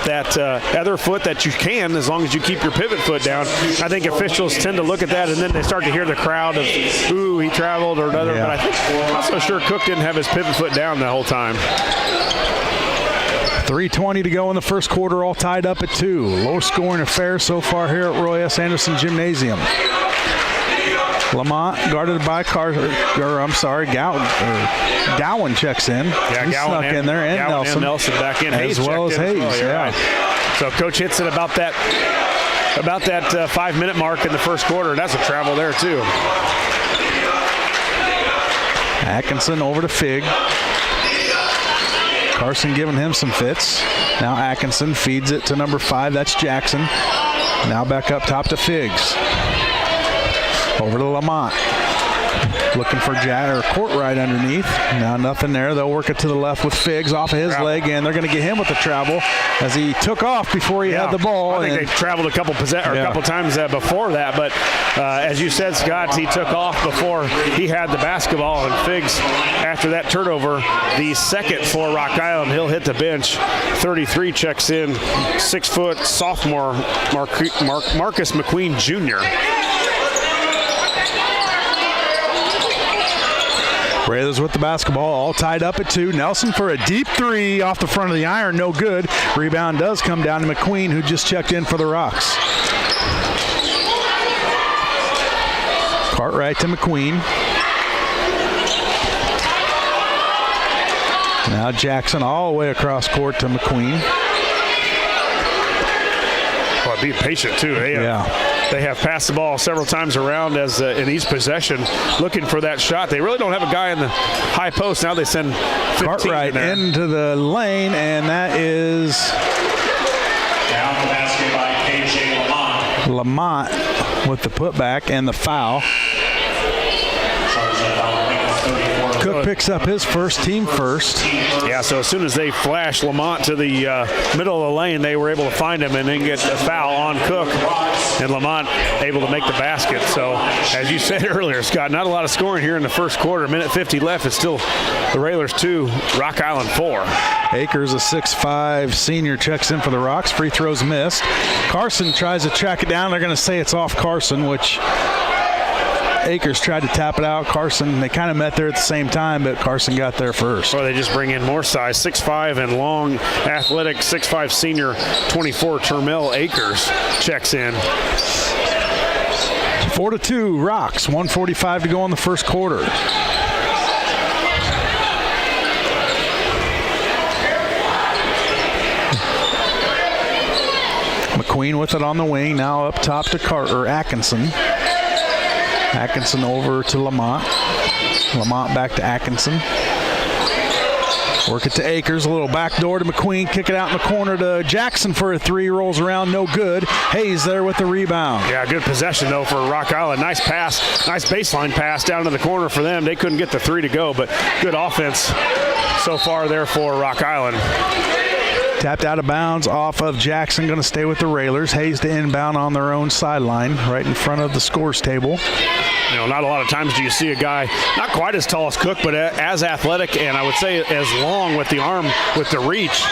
that other foot that you can, as long as you keep your pivot foot down, I think officials tend to look at that and then they start to hear the crowd of, ooh, he traveled or another. Yeah. But I'm not so sure Cook didn't have his pivot foot down the whole time. 3:20 to go in the first quarter, all tied up at 2. Low scoring affair so far here at Roy S. Anderson Gymnasium. Lamont guarded by Gowan checks in. Yeah, he Gowan snuck in there, and Gowan Nelson. And Nelson back in. As Hayes well as checked in Hayes, You're yeah. right. So Coach hits it about that 5-minute mark in the first quarter. That's a travel there, too. Atkinson over to Fig. Carson giving him some fits. Now Atkinson feeds it to number 5. That's Jackson. Now back up top to Figs. Over to Lamont. Looking for Courtright underneath. Now nothing there. They'll work it to the left with Figs off of his leg, and they're going to get him with the travel as he took off before he had the ball. I think they traveled a couple times before that, but as you said, Scott, he took off before he had the basketball, and Figs, after that turnover, the second for Rock Island, he'll hit the bench. 33 checks in, 6-foot sophomore Marcus McQueen Jr. Railers with the basketball, all tied up at 2. Nelson for a deep 3 off the front of the iron, no good. Rebound does come down to McQueen, who just checked in for the Rocks. Cartwright to McQueen. Now Jackson all the way across court to McQueen. Well, being patient too. They have passed the ball several times around as in each possession, looking for that shot. They really don't have a guy in the high post. Now they send 15 Cartwright into the lane, and that is Down the basket by KJ Lamont. Lamont with the putback and the foul. Cook picks up his first, team first. Yeah, so as soon as they flashed Lamont to the middle of the lane, they were able to find him and then get a foul on Cook. And Lamont able to make the basket. So, as you said earlier, Scott, not a lot of scoring here in the first quarter. Minute 50 left. It's still the Railers 2, Rock Island 4. Akers, a 6'5" senior, checks in for the Rocks. Free throws missed. Carson tries to track it down. They're going to say it's off Carson, which Akers tried to tap it out. Carson, they kind of met there at the same time, but Carson got there first. Or they just bring in more size, 6'5" and long, athletic, 6'5" senior, 24, Termel Akers checks in. 4-2, Rocks. 1:45 to go in the first quarter. McQueen with it on the wing, now up top to Atkinson. Atkinson over to Lamont. Lamont back to Atkinson. Work it to Akers, a little backdoor to McQueen, kick it out in the corner to Jackson for a three, rolls around, no good. Hayes there with the rebound. Yeah, good possession though for Rock Island. Nice pass, nice baseline pass down to the corner for them. They couldn't get the three to go, but good offense so far there for Rock Island. Tapped out of bounds off of Jackson, going to stay with the Railers. Hayes to inbound on their own sideline, right in front of the scores table. You know, not a lot of times do you see a guy not quite as tall as Cook, but as athletic and I would say as long with the arm, with the reach,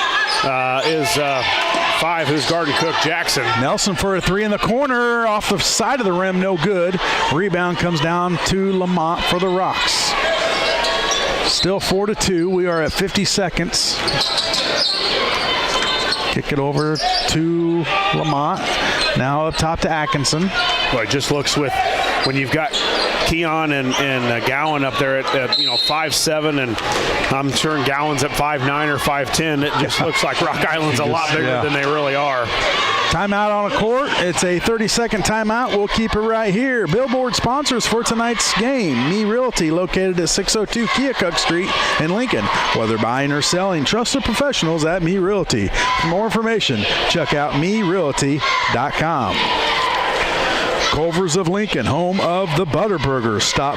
is 5, who's guarding Cook, Jackson. Nelson for a three in the corner, off the side of the rim, no good. Rebound comes down to Lamont for the Rocks. Still 4-2. We are at 50 seconds. Kick it over to Lamont. Now up top to Atkinson. Well, it just looks with when you've got Keon and Gowan up there at 5'7", and I'm sure Gowan's at 5'9" or 5'10", it just looks like Rock Island's a lot bigger than they really are. Timeout on the court. It's a 30-second timeout. We'll keep it right here. Billboard sponsors for tonight's game. Me Realty, located at 602 Keokuk Street in Lincoln. Whether buying or selling, trusted professionals at Me Realty. For more information, check out merealty.com. Culver's of Lincoln, home of the Butterburger. Stop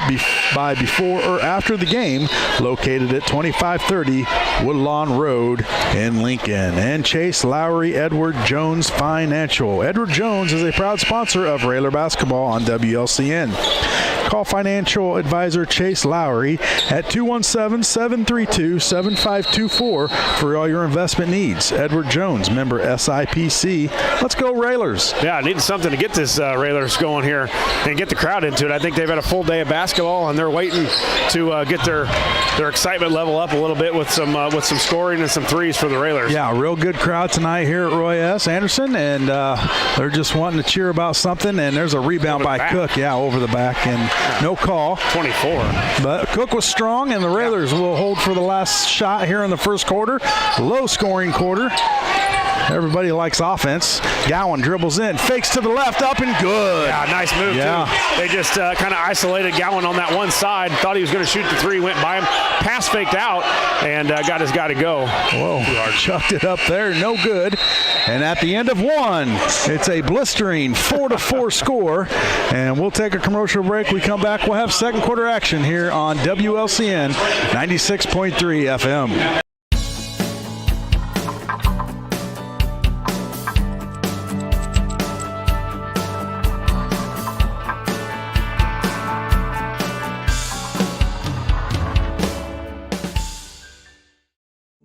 by before or after the game, located at 2530 Woodlawn Road in Lincoln. And Chase Lowry, Edward Jones Financial. Edward Jones is a proud sponsor of Railer Basketball on WLCN. Call financial advisor Chase Lowry at 217-732-7524 for all your investment needs. Edward Jones, member SIPC. Let's go Railers. Yeah, I needed something to get this Railers going here and get the crowd into it. I think they've had a full day of basketball and they're waiting to get their excitement level up a little bit with some scoring and some threes for the Railers. Yeah, a real good crowd tonight here at Roy S. Anderson, and they're just wanting to cheer about something, and there's a rebound by Cook, over the back, and no call. 24. But Cook was strong, and the Railers will hold for the last shot here in the first quarter. Low-scoring quarter. Everybody likes offense. Gowan dribbles in, fakes to the left, up and good. Yeah, nice move, too. They just kind of isolated Gowan on that one side. Thought he was going to shoot the three, went by him. Pass faked out, and got his guy to go. Whoa, chucked it up there, no good. And at the end of one, it's a blistering 4-4 score. And we'll take a commercial break. We come back, we'll have second quarter action here on WLCN 96.3 FM.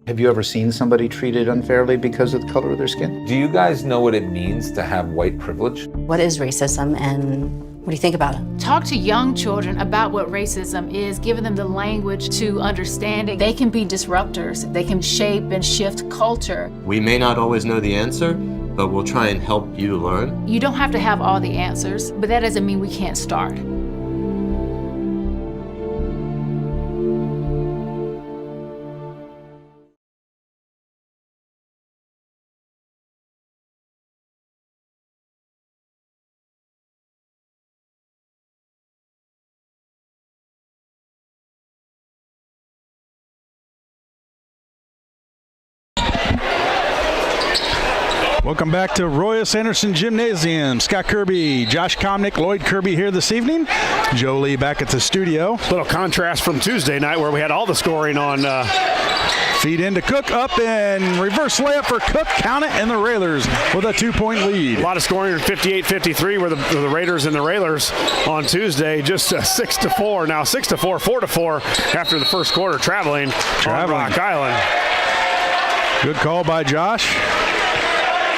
Have you ever seen somebody treated unfairly because of the color of their skin? Do you guys know what it means to have white privilege? What is racism and what do you think about it? Talk to young children about what racism is, giving them the language to understand it. They can be disruptors. They can shape and shift culture. We may not always know the answer, but we'll try and help you learn. You don't have to have all the answers, but that doesn't mean we can't start. Welcome back to Royce Anderson Gymnasium. Scott Kirby, Josh Komnick, Lloyd Kirby here this evening. Joe Lee back at the studio. Little contrast from Tuesday night where we had all the scoring on. Feed into Cook, up and reverse layup for Cook. Count it, and the Railers with a 2-point lead. A lot of scoring, 58-53 were the Raiders and the Railers on Tuesday. Just 6-4. Now 6-4, 4-4 after the first quarter traveling on Rock Island. Good call by Josh.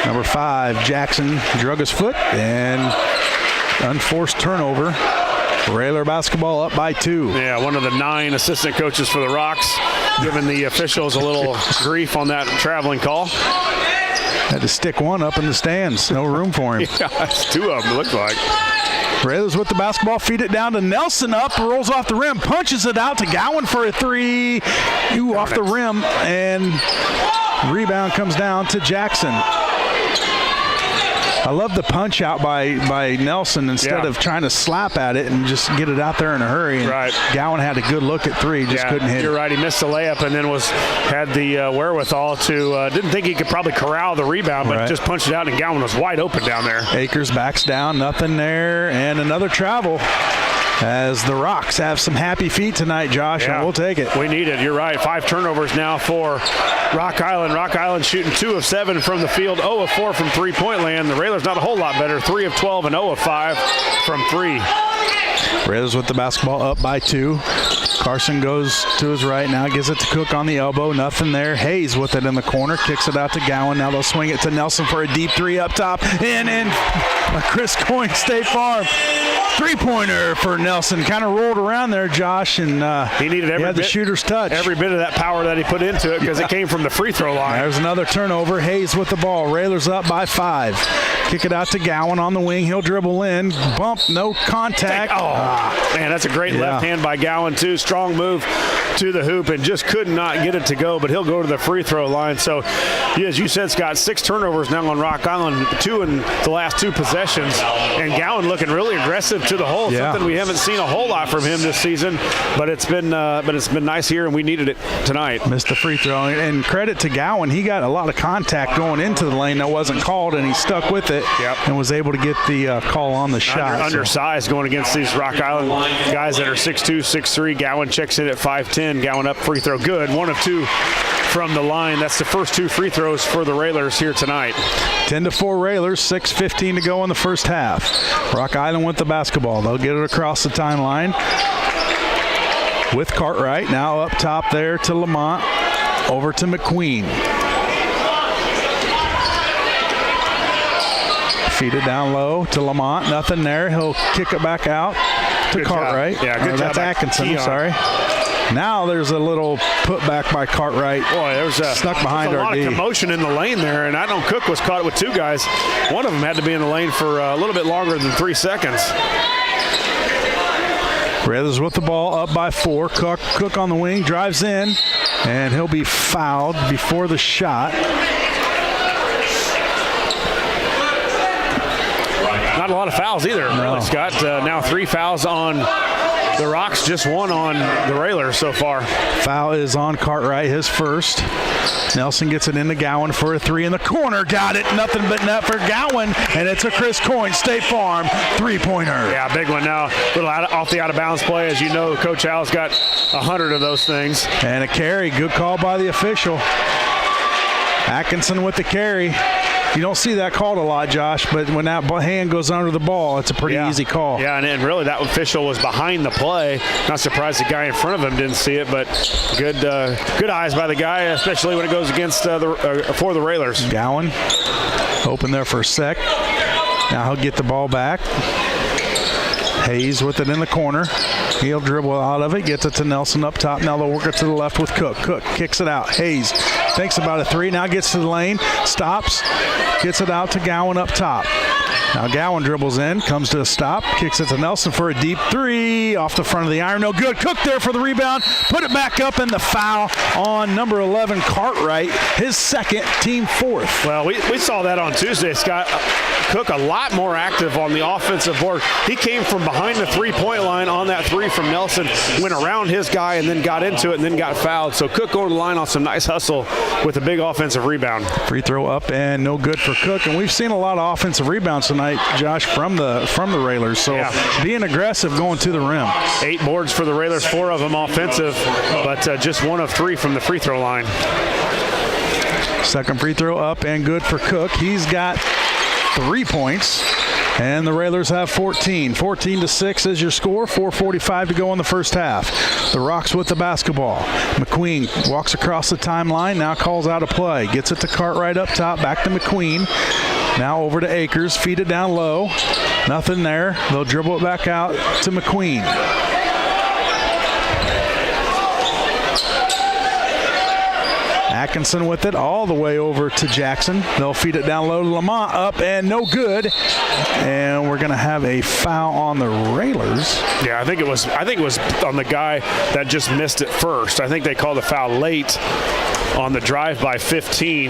Number 5, Jackson, drug his foot, and unforced turnover. Railer basketball up by 2. Yeah, one of the 9 assistant coaches for the Rocks giving the officials a little grief on that traveling call. Had to stick one up in the stands. No room for him. Yeah, it's 2 of them, it looks like. Railers with the basketball, feed it down to Nelson, up, rolls off the rim, punches it out to Gowan for a 3. Off the rim, and rebound comes down to Jackson. I love the punch out by Nelson instead of trying to slap at it and just get it out there in a hurry. And Gowan had a good look at 3, just couldn't hit it. You're right. He missed the layup and then had the wherewithal to didn't think he could probably corral the rebound, but just punched it out, and Gowan was wide open down there. Akers backs down, nothing there, and another travel. As the Rocks have some happy feet tonight, Josh, and we'll take it. We need it. You're right. 5 turnovers now for Rock Island. Rock Island shooting 2 of 7 from the field, 0 of 4 from three-point land. The Railers not a whole lot better, 3 of 12 and 0 of 5 from 3. Railers with the basketball up by 2. Carson goes to his right now, gives it to Cook on the elbow. Nothing there. Hayes with it in the corner, kicks it out to Gowan. Now they'll swing it to Nelson for a deep 3 up top. And Chris Coyne, State Farm. 3-pointer for Nelson. Kind of rolled around there, Josh, and he had the shooter's touch. Every bit of that power that he put into it because it came from the free throw line. There's another turnover. Hayes with the ball. Railers up by 5. Kick it out to Gowan on the wing. He'll dribble in. Bump, no contact. Man, that's a great left hand by Gowan, too. Strong move to the hoop and just could not get it to go, but he'll go to the free throw line. So, as you said, Scott, 6 turnovers now on Rock Island, 2 in the last 2 possessions. And Gowan looking really aggressive to the hole, something we haven't seen a whole lot from him this season, but it's been nice here, and we needed it tonight. Missed the free throw, and credit to Gowan, he got a lot of contact going into the lane that wasn't called, and he stuck with it and was able to get the call on the shot. Undersized going against these Rock Island guys that are 6'2", 6'3". Gowan checks in at 5'10". Gowan up, free throw good, 1 of 2 from the line. That's the first 2 free throws for the Railers here tonight. 10-4 Railers, 6:15 to go in the first half. Rock Island with the basketball. They'll get it across the timeline with Cartwright. Now up top there to Lamont. Over to McQueen. Feed it down low to Lamont. Nothing there. He'll kick it back out to Cartwright. Yeah, good job. That's Atkinson. I'm sorry. Now there's a little putback by Cartwright. Boy, there's stuck behind a our lot of commotion in the lane there, and I know Cook was caught with 2 guys. One of them had to be in the lane for a little bit longer than 3 seconds. Railers with the ball, up by 4. Cook on the wing, drives in, and he'll be fouled before the shot. Not a lot of fouls either, really, Scott. Now 3 fouls on the Rocks, just 1 on the Railers so far. Foul is on Cartwright, his first. Nelson gets it into Gowan for a 3 in the corner. Got it. Nothing but net for Gowan, and it's a Chris Coyne, State Farm 3-pointer. Yeah, big one now. Little off the out-of-bounds play. As you know, Coach Al's got 100 of those things. And a carry. Good call by the official. Atkinson with the carry. You don't see that called a lot, Josh, but when that hand goes under the ball, it's a pretty easy call. Yeah, and really that official was behind the play. Not surprised the guy in front of him didn't see it, but good eyes by the guy, especially when it goes against for the Railers. Gowan open there for a sec. Now he'll get the ball back. Hayes with it in the corner. He'll dribble out of it, gets it to Nelson up top. Now they'll work it to the left with Cook. Cook kicks it out. Hayes thinks about a 3, now gets to the lane, stops, gets it out to Gowan up top. Now Gowan dribbles in, comes to a stop, kicks it to Nelson for a deep three. Off the front of the iron, no good. Cook there for the rebound. Put it back up, and the foul on number 11, Cartwright. His second, team fourth. Well, we saw that on Tuesday, Scott. Cook a lot more active on the offensive board. He came from behind the three-point line on that three from Nelson, went around his guy and then got into it and then got fouled. So Cook going to the line on some nice hustle with a big offensive rebound. Free throw up and no good for Cook. And we've seen a lot of offensive rebounds tonight, Josh, from the Railers. So being aggressive going to the rim. 8 boards for the Railers, 4 of them offensive, but just 1 of 3 from the free throw line. Second free throw up and good for Cook. He's got 3 points, and the Railers have 14. 14-6 is your score. 4:45 to go in the first half. The Rocks with the basketball. McQueen walks across the timeline, now calls out a play. Gets it to Cartwright up top, back to McQueen. Now over to Akers, feed it down low. Nothing there. They'll dribble it back out to McQueen. Atkinson with it all the way over to Jackson. They'll feed it down low to Lamont, up and no good. And we're going to have a foul on the Railers. Yeah, I think it was on the guy that just missed it first. I think they called the foul late on the drive by 15,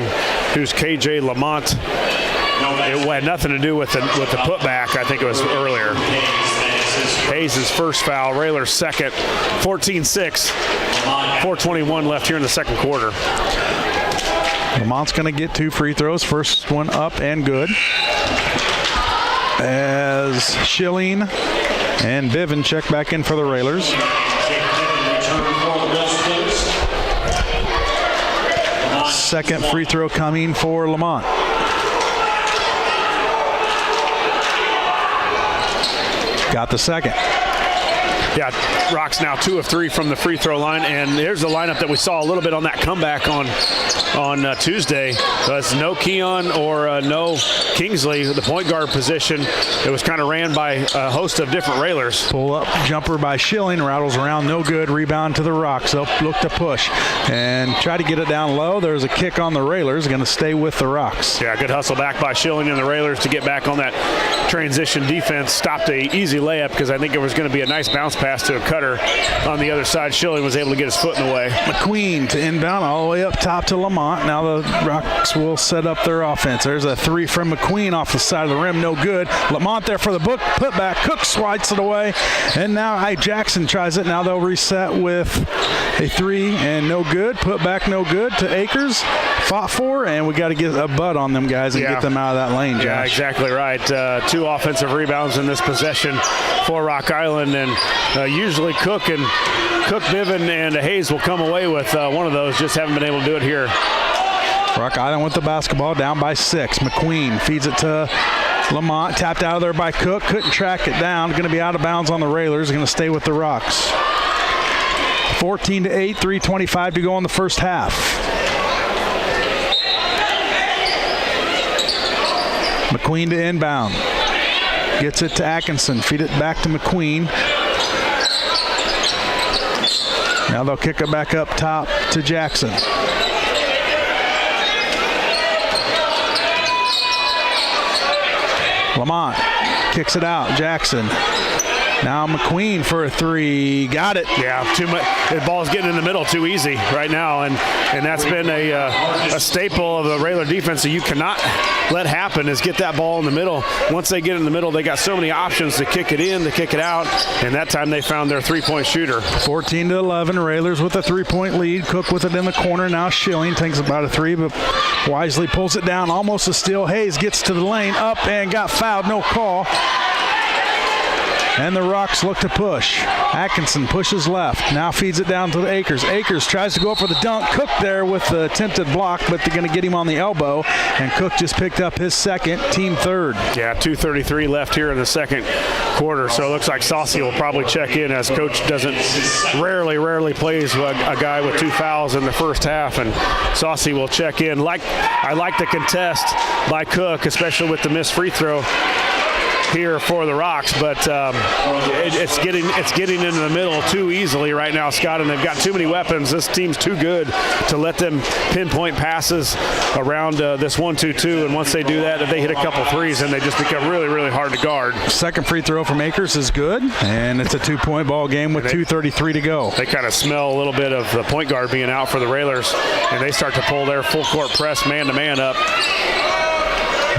who's KJ Lamont. It had nothing to do with the putback. I think it was earlier. Hayes' first foul, Railers' second. 14-6. 4:21 left here in the second quarter. Lamont's going to get 2 free throws. First one up and good. As Schilling and Bivin check back in for the Railers. Second free throw coming for Lamont. Got the second. Yeah, Rocks now 2 of 3 from the free throw line, and here's the lineup that we saw a little bit on that comeback on Tuesday. It's no Keon or no Kingsley, the point guard position. It was kind of ran by a host of different Railers. Pull up jumper by Schilling, rattles around, no good. Rebound to the Rocks. They'll look to push and try to get it down low. There's a kick on the Railers, going to stay with the Rocks. Yeah, good hustle back by Schilling and the Railers to get back on that transition defense. Stopped a easy layup because I think it was going to be a nice bounce pass to a cutter on the other side. Schilling was able to get his foot in the way. McQueen to inbound all the way up top to Lamont. Now the Rocks will set up their offense. There's a 3 from McQueen off the side of the rim, no good. Lamont there for the putback. Cook swipes it away, and now Jackson tries it. Now they'll reset with a 3 and no good. Putback no good to Akers. Fought for, and we got to get a butt on them guys and get them out of that lane, Josh. Yeah, exactly right. 2 offensive rebounds in this possession for Rock Island, and usually Cook, Bivin, and Hayes will come away with one of those. Just haven't been able to do it here. Rock Island with the basketball, down by 6. McQueen feeds it to Lamont, tapped out of there by Cook. Couldn't track it down. Going to be out of bounds on the Railers. Going to stay with the Rocks. 14-8, 3:25 to go in the first half. McQueen to inbound. Gets it to Atkinson. Feed it back to McQueen. Now they'll kick it back up top to Jackson. Lamont kicks it out. Jackson. Now McQueen for a 3. Got it. Yeah, too much. The ball's getting in the middle too easy right now, and that's been a staple of the Railer defense that you cannot let happen, is get that ball in the middle. Once they get in the middle, they got so many options to kick it in, to kick it out, and that time they found their 3-point shooter. 14-11, Railers with a 3-point lead. Cook with it in the corner. Now Schilling takes about a 3, but wisely pulls it down. Almost a steal. Hayes gets to the lane, up and got fouled. No call. And the Rocks look to push. Atkinson pushes left. Now feeds it down to Akers. Akers tries to go up for the dunk. Cook there with the attempted block, but they're going to get him on the elbow. And Cook just picked up his second, team third. Yeah, 2:33 left here in the second quarter. So it looks like Saucy will probably check in, as coach rarely plays a guy with 2 fouls in the first half. And Saucy will check in. I like the contest by Cook, especially with the missed free throw. here for the Rocks, but it's getting into the middle too easily right now, Scott, and they've got too many weapons. This team's too good to let them pinpoint passes around this 1-2-2, and once they do that, if they hit a couple threes, then they just become really, really hard to guard. Second free throw from Akers is good, and it's a 2-point ball game with 2:33 to go. They kind of smell a little bit of the point guard being out for the Railers, and they start to pull their full court press man-to-man up.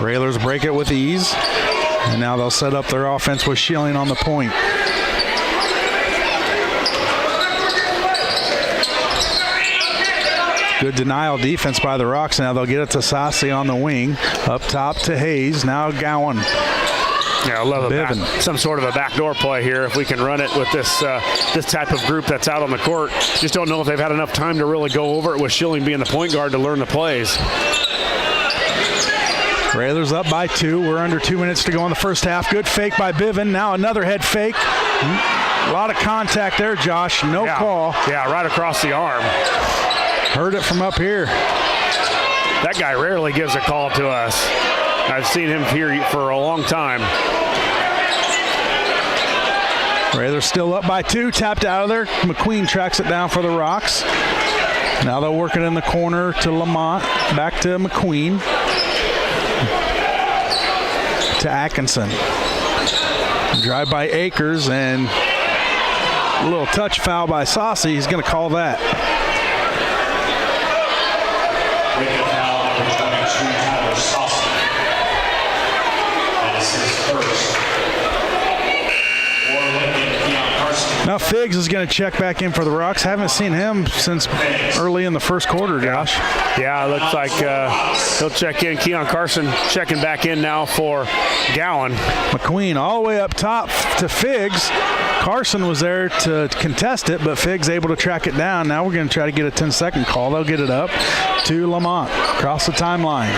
Railers break it with ease, and now they'll set up their offense with Schilling on the point. Good denial defense by the Rocks. Now they'll get it to Sassi on the wing. Up top to Hayes. Now Gowan. Yeah, I love some sort of a backdoor play here if we can run it with this type of group that's out on the court. Just don't know if they've had enough time to really go over it with Schilling being the point guard to learn the plays. Railers up by 2. We're under 2 minutes to go in the first half. Good fake by Bivin. Now another head fake. A lot of contact there, Josh. No call. Yeah, right across the arm. Heard it from up here. That guy rarely gives a call to us. I've seen him here for a long time. Railers still up by 2. Tapped out of there. McQueen tracks it down for the Rocks. Now they'll work it in the corner to Lamont. Back to McQueen. To Atkinson. Drive by Akers, and a little touch foul by Saucy. He's going to call that. Now Figs is going to check back in for the Rocks. Haven't seen him since early in the first quarter, Josh. Yeah, it looks like he'll check in. Keon Carson checking back in now for Gowan. McQueen all the way up top to Figs. Carson was there to contest it, but Figs able to track it down. Now we're going to try to get a 10-second call. They'll get it up to Lamont across the timeline.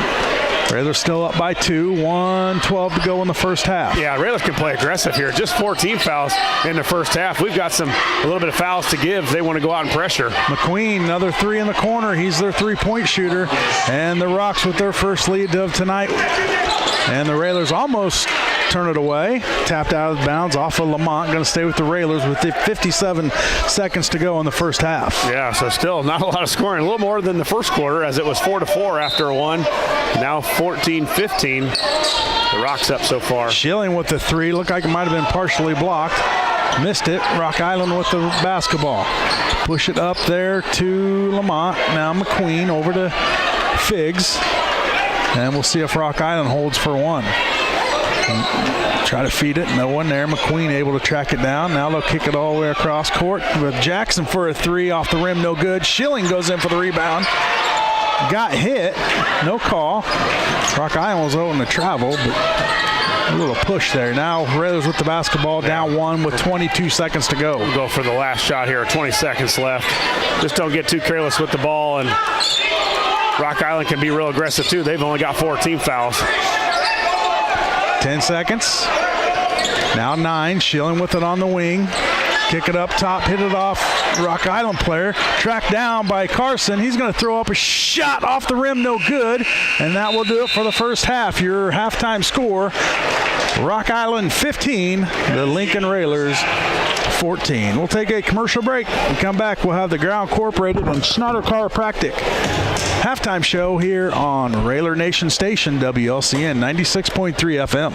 Railers still up by 2, 1:12 to go in the first half. Yeah, Railers can play aggressive here. Just 14 fouls in the first half. We've got a little bit of fouls to give if they want to go out and pressure. McQueen, another 3 in the corner. He's their 3-point shooter. And the Rocks with their first lead of tonight. And the Railers almost turn it away. Tapped out of bounds off of Lamont. Going to stay with the Railers with 57 seconds to go in the first half. Yeah, so still not a lot of scoring. A little more than the first quarter, as it was 4-4 after one. Now 14-15. The Rocks up so far. Schilling with the 3. Looked like it might have been partially blocked. Missed it. Rock Island with the basketball. Push it up there to Lamont. Now McQueen over to Figs. And we'll see if Rock Island holds for one. Try to feed it. No one there. McQueen able to track it down. Now they'll kick it all the way across court with Jackson for a 3 off the rim. No good. Schilling goes in for the rebound. Got hit. No call. Rock Island was owing to travel, but a little push there. Now Railers with the basketball down 1 with 22 seconds to go. We'll go for the last shot here. 20 seconds left. Just don't get too careless with the ball, and Rock Island can be real aggressive too. They've only got 4 team fouls. 10 seconds. Now 9. Schilling with it on the wing. Kick it up top. Hit it off Rock Island player. Tracked down by Carson. He's going to throw up a shot off the rim. No good. And that will do it for the first half. Your halftime score, Rock Island 15. The Lincoln Railers 14. We'll take a commercial break. When we come back, we'll have the Ground Corporated and Schnotter Chiropractic halftime show here on Railer Nation Station, WLCN 96.3 FM.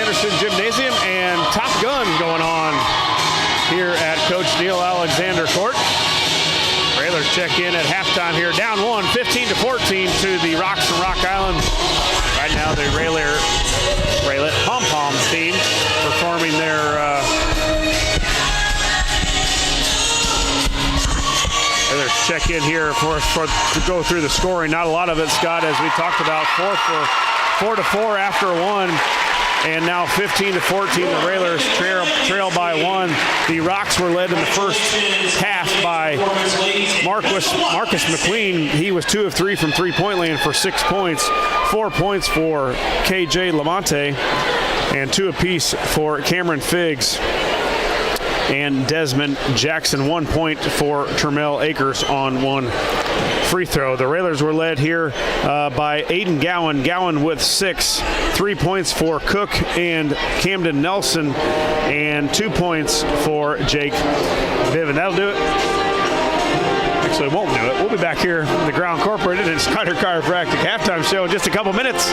Anderson Gymnasium, and Top Gun going on here at Coach Neil Alexander Court. Railers check in at halftime here, down 1, 15-14 to the Rocks from Rock Island. Right now, the Raylet Pom-Pom team performing their Railers check in here for to go through the scoring. Not a lot of it, Scott, as we talked about. 4-4 after 1. And now 15-14, the Railers trail by 1. The Rocks were led in the first half by Marcus McQueen. He was 2 of 3 from three-point land for 6 points. 4 points for KJ Lamonte, and 2 apiece for Cameron Figgs and Desmond Jackson. 1 point for Termel Akers on 1 free throw. The Railers were led here by Aiden Gowan. Gowan with 6. 3 points for Cook and Camden Nelson, and 2 points for Jake Viven. That'll do it. Actually, won't do it. We'll be back here in the Ground Corporated and Snyder Chiropractic halftime show in just a couple minutes.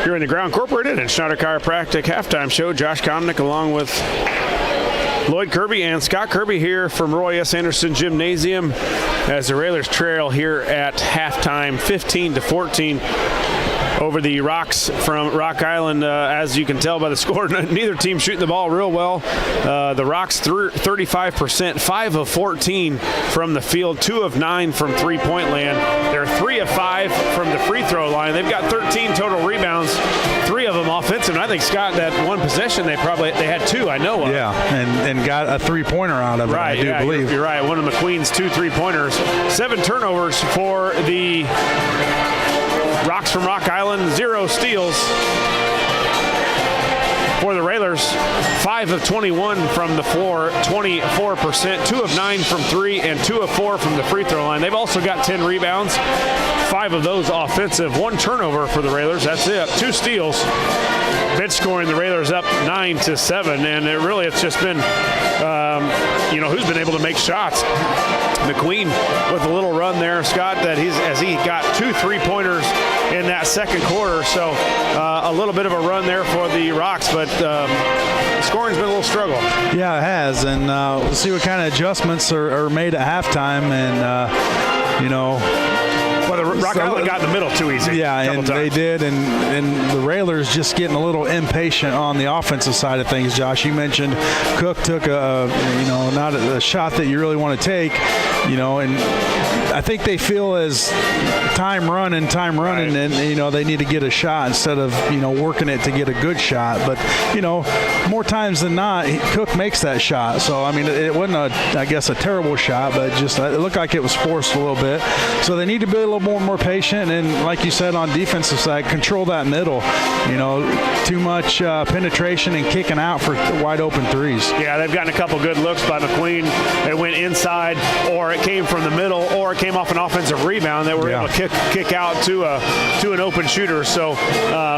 Here in the Ground Corporated and Snyder Chiropractic halftime show, Josh Komnick along with Lloyd Kirby and Scott Kirby here from Roy S. Anderson Gymnasium as the Railers trail here at halftime, 15-14 over the Rocks from Rock Island. As you can tell by the score, neither team shooting the ball real well. The Rocks 35%, 5 of 14 from the field, 2 of 9 from three-point land. They're 3 of 5 from the free throw line. They've got 13 total rebounds, 3 of them offensive. And I think, Scott, that one possession they had 2, I know of. Yeah, and got a three-pointer out of it, right, I do believe. You're right. One of McQueen's 2 3-pointers. 7 turnovers for the Rocks from Rock Island, 0 steals for the Railers. 5 of 21 from the floor, 24%, 2 of 9 from 3, and 2 of 4 from the free throw line. They've also got 10 rebounds, 5 of those offensive, 1 turnover for the Railers. That's it. 2 steals. Bench scoring the Railers up 9-7, and it's just been, who's been able to make shots. McQueen with a little run there, Scott, that he got 2 3-pointers in that second quarter. So a little bit of a run there for the Rocks, but scoring's been a little struggle. Yeah, it has, and we'll see what kind of adjustments are made at halftime, and Rock Island got in the middle too easy. Yeah, and they did, and the Railers just getting a little impatient on the offensive side of things. Josh, you mentioned Cook took not a shot that you really want to take, and I think they feel as time running, right. and they need to get a shot instead of working it to get a good shot. But more times than not, Cook makes that shot. So I mean, it wasn't a terrible shot, but just it looked like it was forced a little bit. So they need to be a little more patient, and like you said, on defensive side, control that middle. Too much penetration and kicking out for wide open threes. Yeah, they've gotten a couple good looks by McQueen. It went inside, or it came from the middle, or it came off an offensive rebound. They were able to kick out to an open shooter. So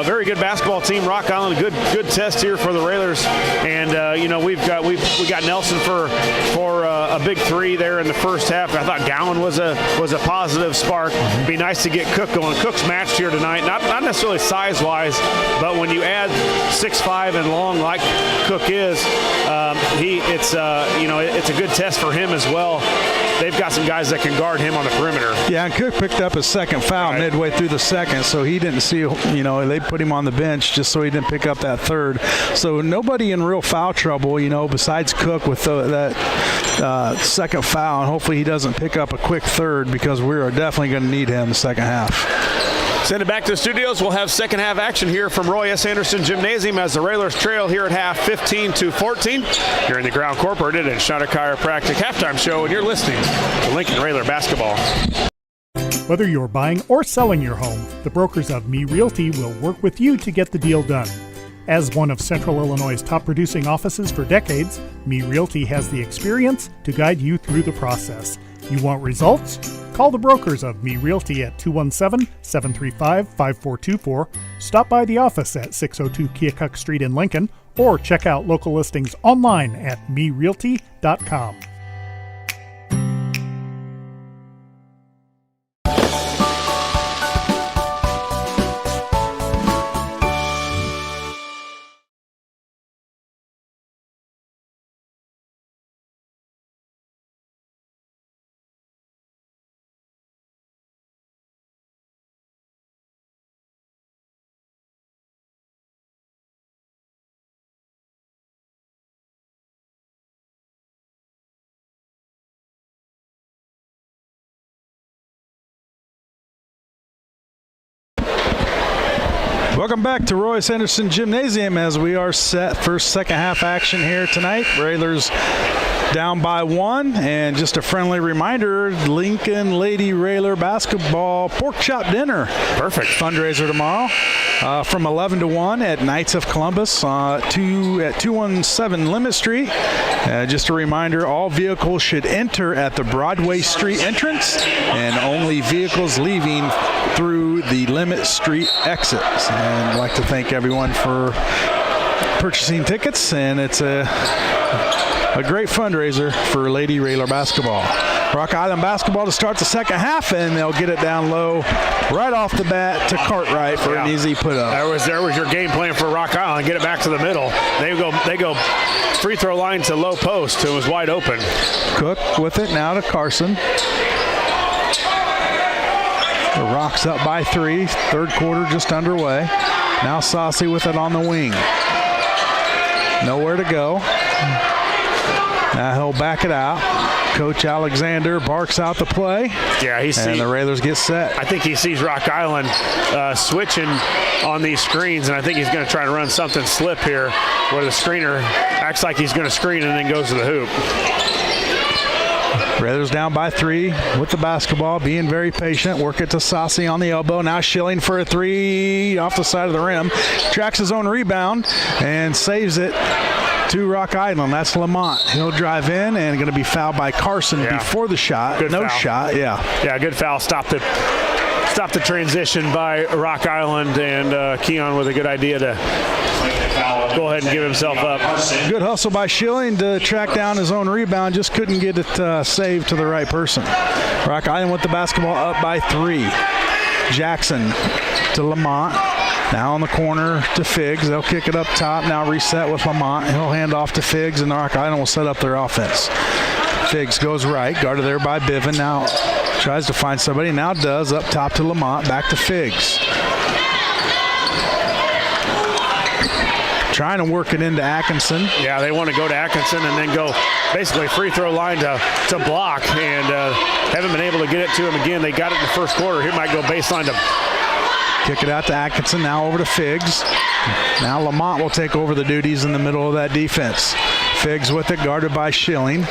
very good basketball team. Rock Island, good test here for the Railers, and we got Nelson for a big three there in the first half. I thought Gowan was a positive spark. It'd be nice to get Cook going. Cook's matched here tonight, not necessarily size-wise, but when you add 6'5" and long like Cook is, it's a good test for him as well. They've got some guys that can guard him on the perimeter. Yeah, and Cook picked up his second foul midway through the second, so he didn't see, they put him on the bench just so he didn't pick up that third. So nobody in real foul trouble, besides Cook with that second foul, and hopefully he doesn't pick up a quick third because we are definitely going to need him in the second half. Send it back to the studios. We'll have second half action here from Roy S. Anderson Gymnasium as the Railers trail here at half 15-14. You're in the Ground Corporated and Schneider Chiropractic halftime show, and you're listening to Lincoln Railer basketball. Whether you're buying or selling your home, the brokers of Me Realty will work with you to get the deal done. As one of Central Illinois' top producing offices for decades, Me Realty has the experience to guide you through the process. You want results? Call the brokers of Me Realty at 217-735-5424, stop by the office at 602 Keokuk Street in Lincoln, or check out local listings online at merealty.com. Welcome back to Roy S. Anderson Gymnasium as we are set for second half action here tonight. Railers down by 1, and just a friendly reminder, Lincoln Lady Railer basketball pork chop dinner. Perfect. Fundraiser tomorrow from 11 to 1 at Knights of Columbus at 217 Limit Street. Just a reminder, all vehicles should enter at the Broadway Street entrance, and only vehicles leaving through the Limit Street exits. And I'd like to thank everyone for purchasing tickets, and it's a great fundraiser for Lady Railer basketball. Rock Island basketball to start the second half, and they'll get it down low right off the bat to Cartwright for an easy put up. There was your game plan for Rock Island. Get it back to the middle. They go free throw line to low post. It was wide open. Cook with it now to Carson. The Rocks up by 3. Third quarter just underway. Now Saucy with it on the wing. Nowhere to go. Now he'll back it out. Coach Alexander barks out the play. Yeah, and the Railers get set. I think he sees Rock Island switching on these screens, and I think he's going to try to run something slip here where the screener acts like he's going to screen and then goes to the hoop. Railers down by 3 with the basketball, being very patient. Work it to Saucy on the elbow. Now Schilling for a 3 off the side of the rim. Tracks his own rebound and saves it to Rock Island. That's Lamont. He'll drive in and going to be fouled by Carson before the shot. Good foul. Shot, Yeah, good foul. Stop the transition by Rock Island, and Keon with a good idea to go ahead and give himself up. Good hustle by Schilling to track down his own rebound. Just couldn't get it saved to the right person. Rock Island with the basketball up by 3. Jackson to Lamont. Now on the corner to Figs. They'll kick it up top. Now reset with Lamont. He'll hand off to Figs, and Rock Island will set up their offense. Figs goes right. Guarded there by Biven. Now Tries to find somebody, now does, up top to Lamont, back to Figs. Trying to work it into Atkinson. Yeah, they want to go to Atkinson and then go basically free throw line to block, and haven't been able to get it to him again. They got it in the first quarter. He might go baseline to kick it out to Atkinson, now over to Figs. Now Lamont will take over the duties in the middle of that defense. Figs with it, guarded by Schilling.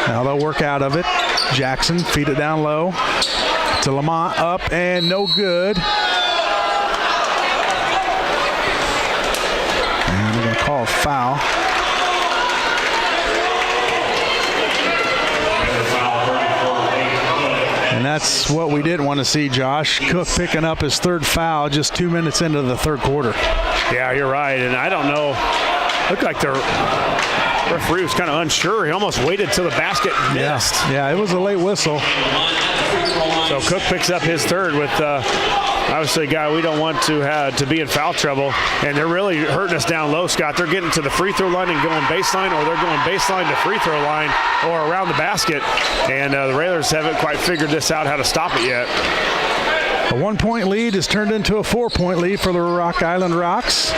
Now they'll work out of it. Jackson, feed it down low to Lamont, up and no good. And they're going to call a foul. And that's what we didn't want to see, Josh. Cook picking up his third foul just 2 minutes into the third quarter. Yeah, you're right. And I don't know. Looked like the referee was kind of unsure. He almost waited till the basket missed. Yeah, it was a late whistle. So Cook picks up his third with obviously a guy we don't want to be in foul trouble. And they're really hurting us down low, Scott. They're getting to the free throw line and going baseline, or they're going baseline to free throw line or around the basket. And the Railers haven't quite figured this out, how to stop it yet. A 1 point lead is turned into a 4 point lead for the Rock Island Rocks.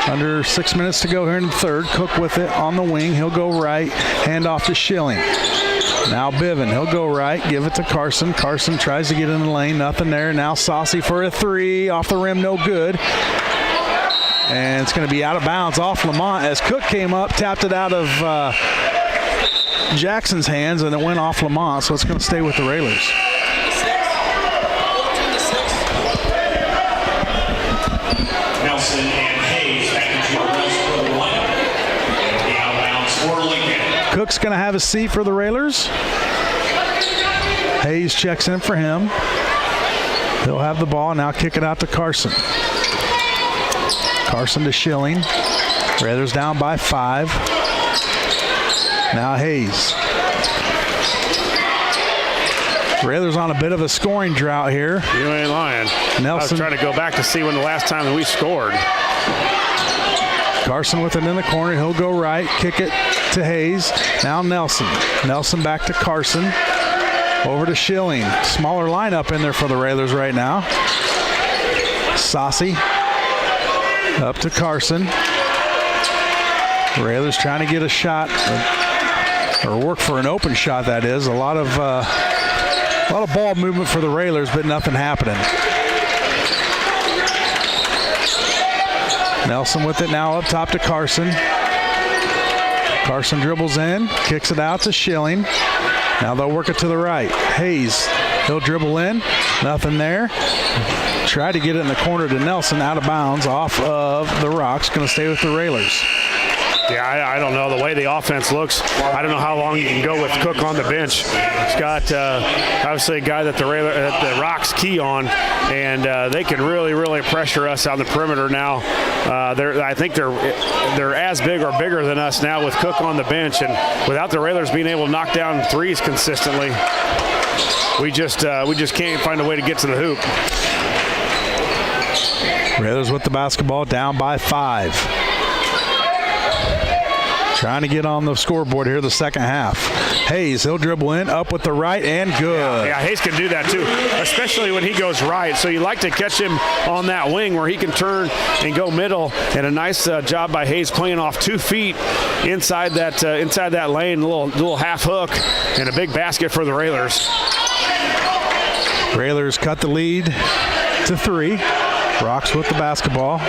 Under 6 minutes to go here in the third. Cook with it on the wing. He'll go right. Hand off to Schilling. Now Biven. He'll go right. Give it to Carson. Carson tries to get in the lane. Nothing there. Now Saucy for a three. Off the rim. No good. And it's going to be out of bounds off Lamont as Cook came up, tapped it out of Jackson's hands, and it went off Lamont. So it's going to stay with the Railers. Nelson and Hayes back into a rest for the lineup. And the outbounds for Lincoln. Cook's going to have a seat for the Railers. Hayes checks in for him. He'll have the ball. Now kick it out to Carson. Carson to Schilling. Railers down by 5. Now Hayes. Railers on a bit of a scoring drought here. You ain't lying. Nelson. I was trying to go back to see when the last time that we scored. Carson with it in the corner. He'll go right. Kick it to Hayes. Now Nelson. Nelson back to Carson. Over to Schilling. Smaller lineup in there for the Railers right now. Saucy. Up to Carson. Railers trying to get a shot, or work for an open shot, that is. A lot of ball movement for the Railers, but nothing happening. Nelson with it now up top to Carson. Carson dribbles in, kicks it out to Schilling. Now they'll work it to the right. Hayes, he'll dribble in, nothing there. Try to get it in the corner to Nelson, out of bounds, off of the Rocks. Going to stay with the Railers. Yeah, I don't know. The way the offense looks, I don't know how long you can go with Cook on the bench. Scott, obviously a guy that the Rocks key on, and they can really pressure us on the perimeter now. I think they're as big or bigger than us now with Cook on the bench, and without the Railers being able to knock down threes consistently, we just can't find a way to get to the hoop. Railers with the basketball, down by 5. Trying to get on the scoreboard here the second half. Hayes, he'll dribble in, up with the right, and good. Yeah, Hayes can do that too, especially when he goes right. So you like to catch him on that wing where he can turn and go middle. And a nice job by Hayes playing off 2 feet inside that lane, a little half hook, and a big basket for the Railers. Railers cut the lead to 3. Rocks with the basketball.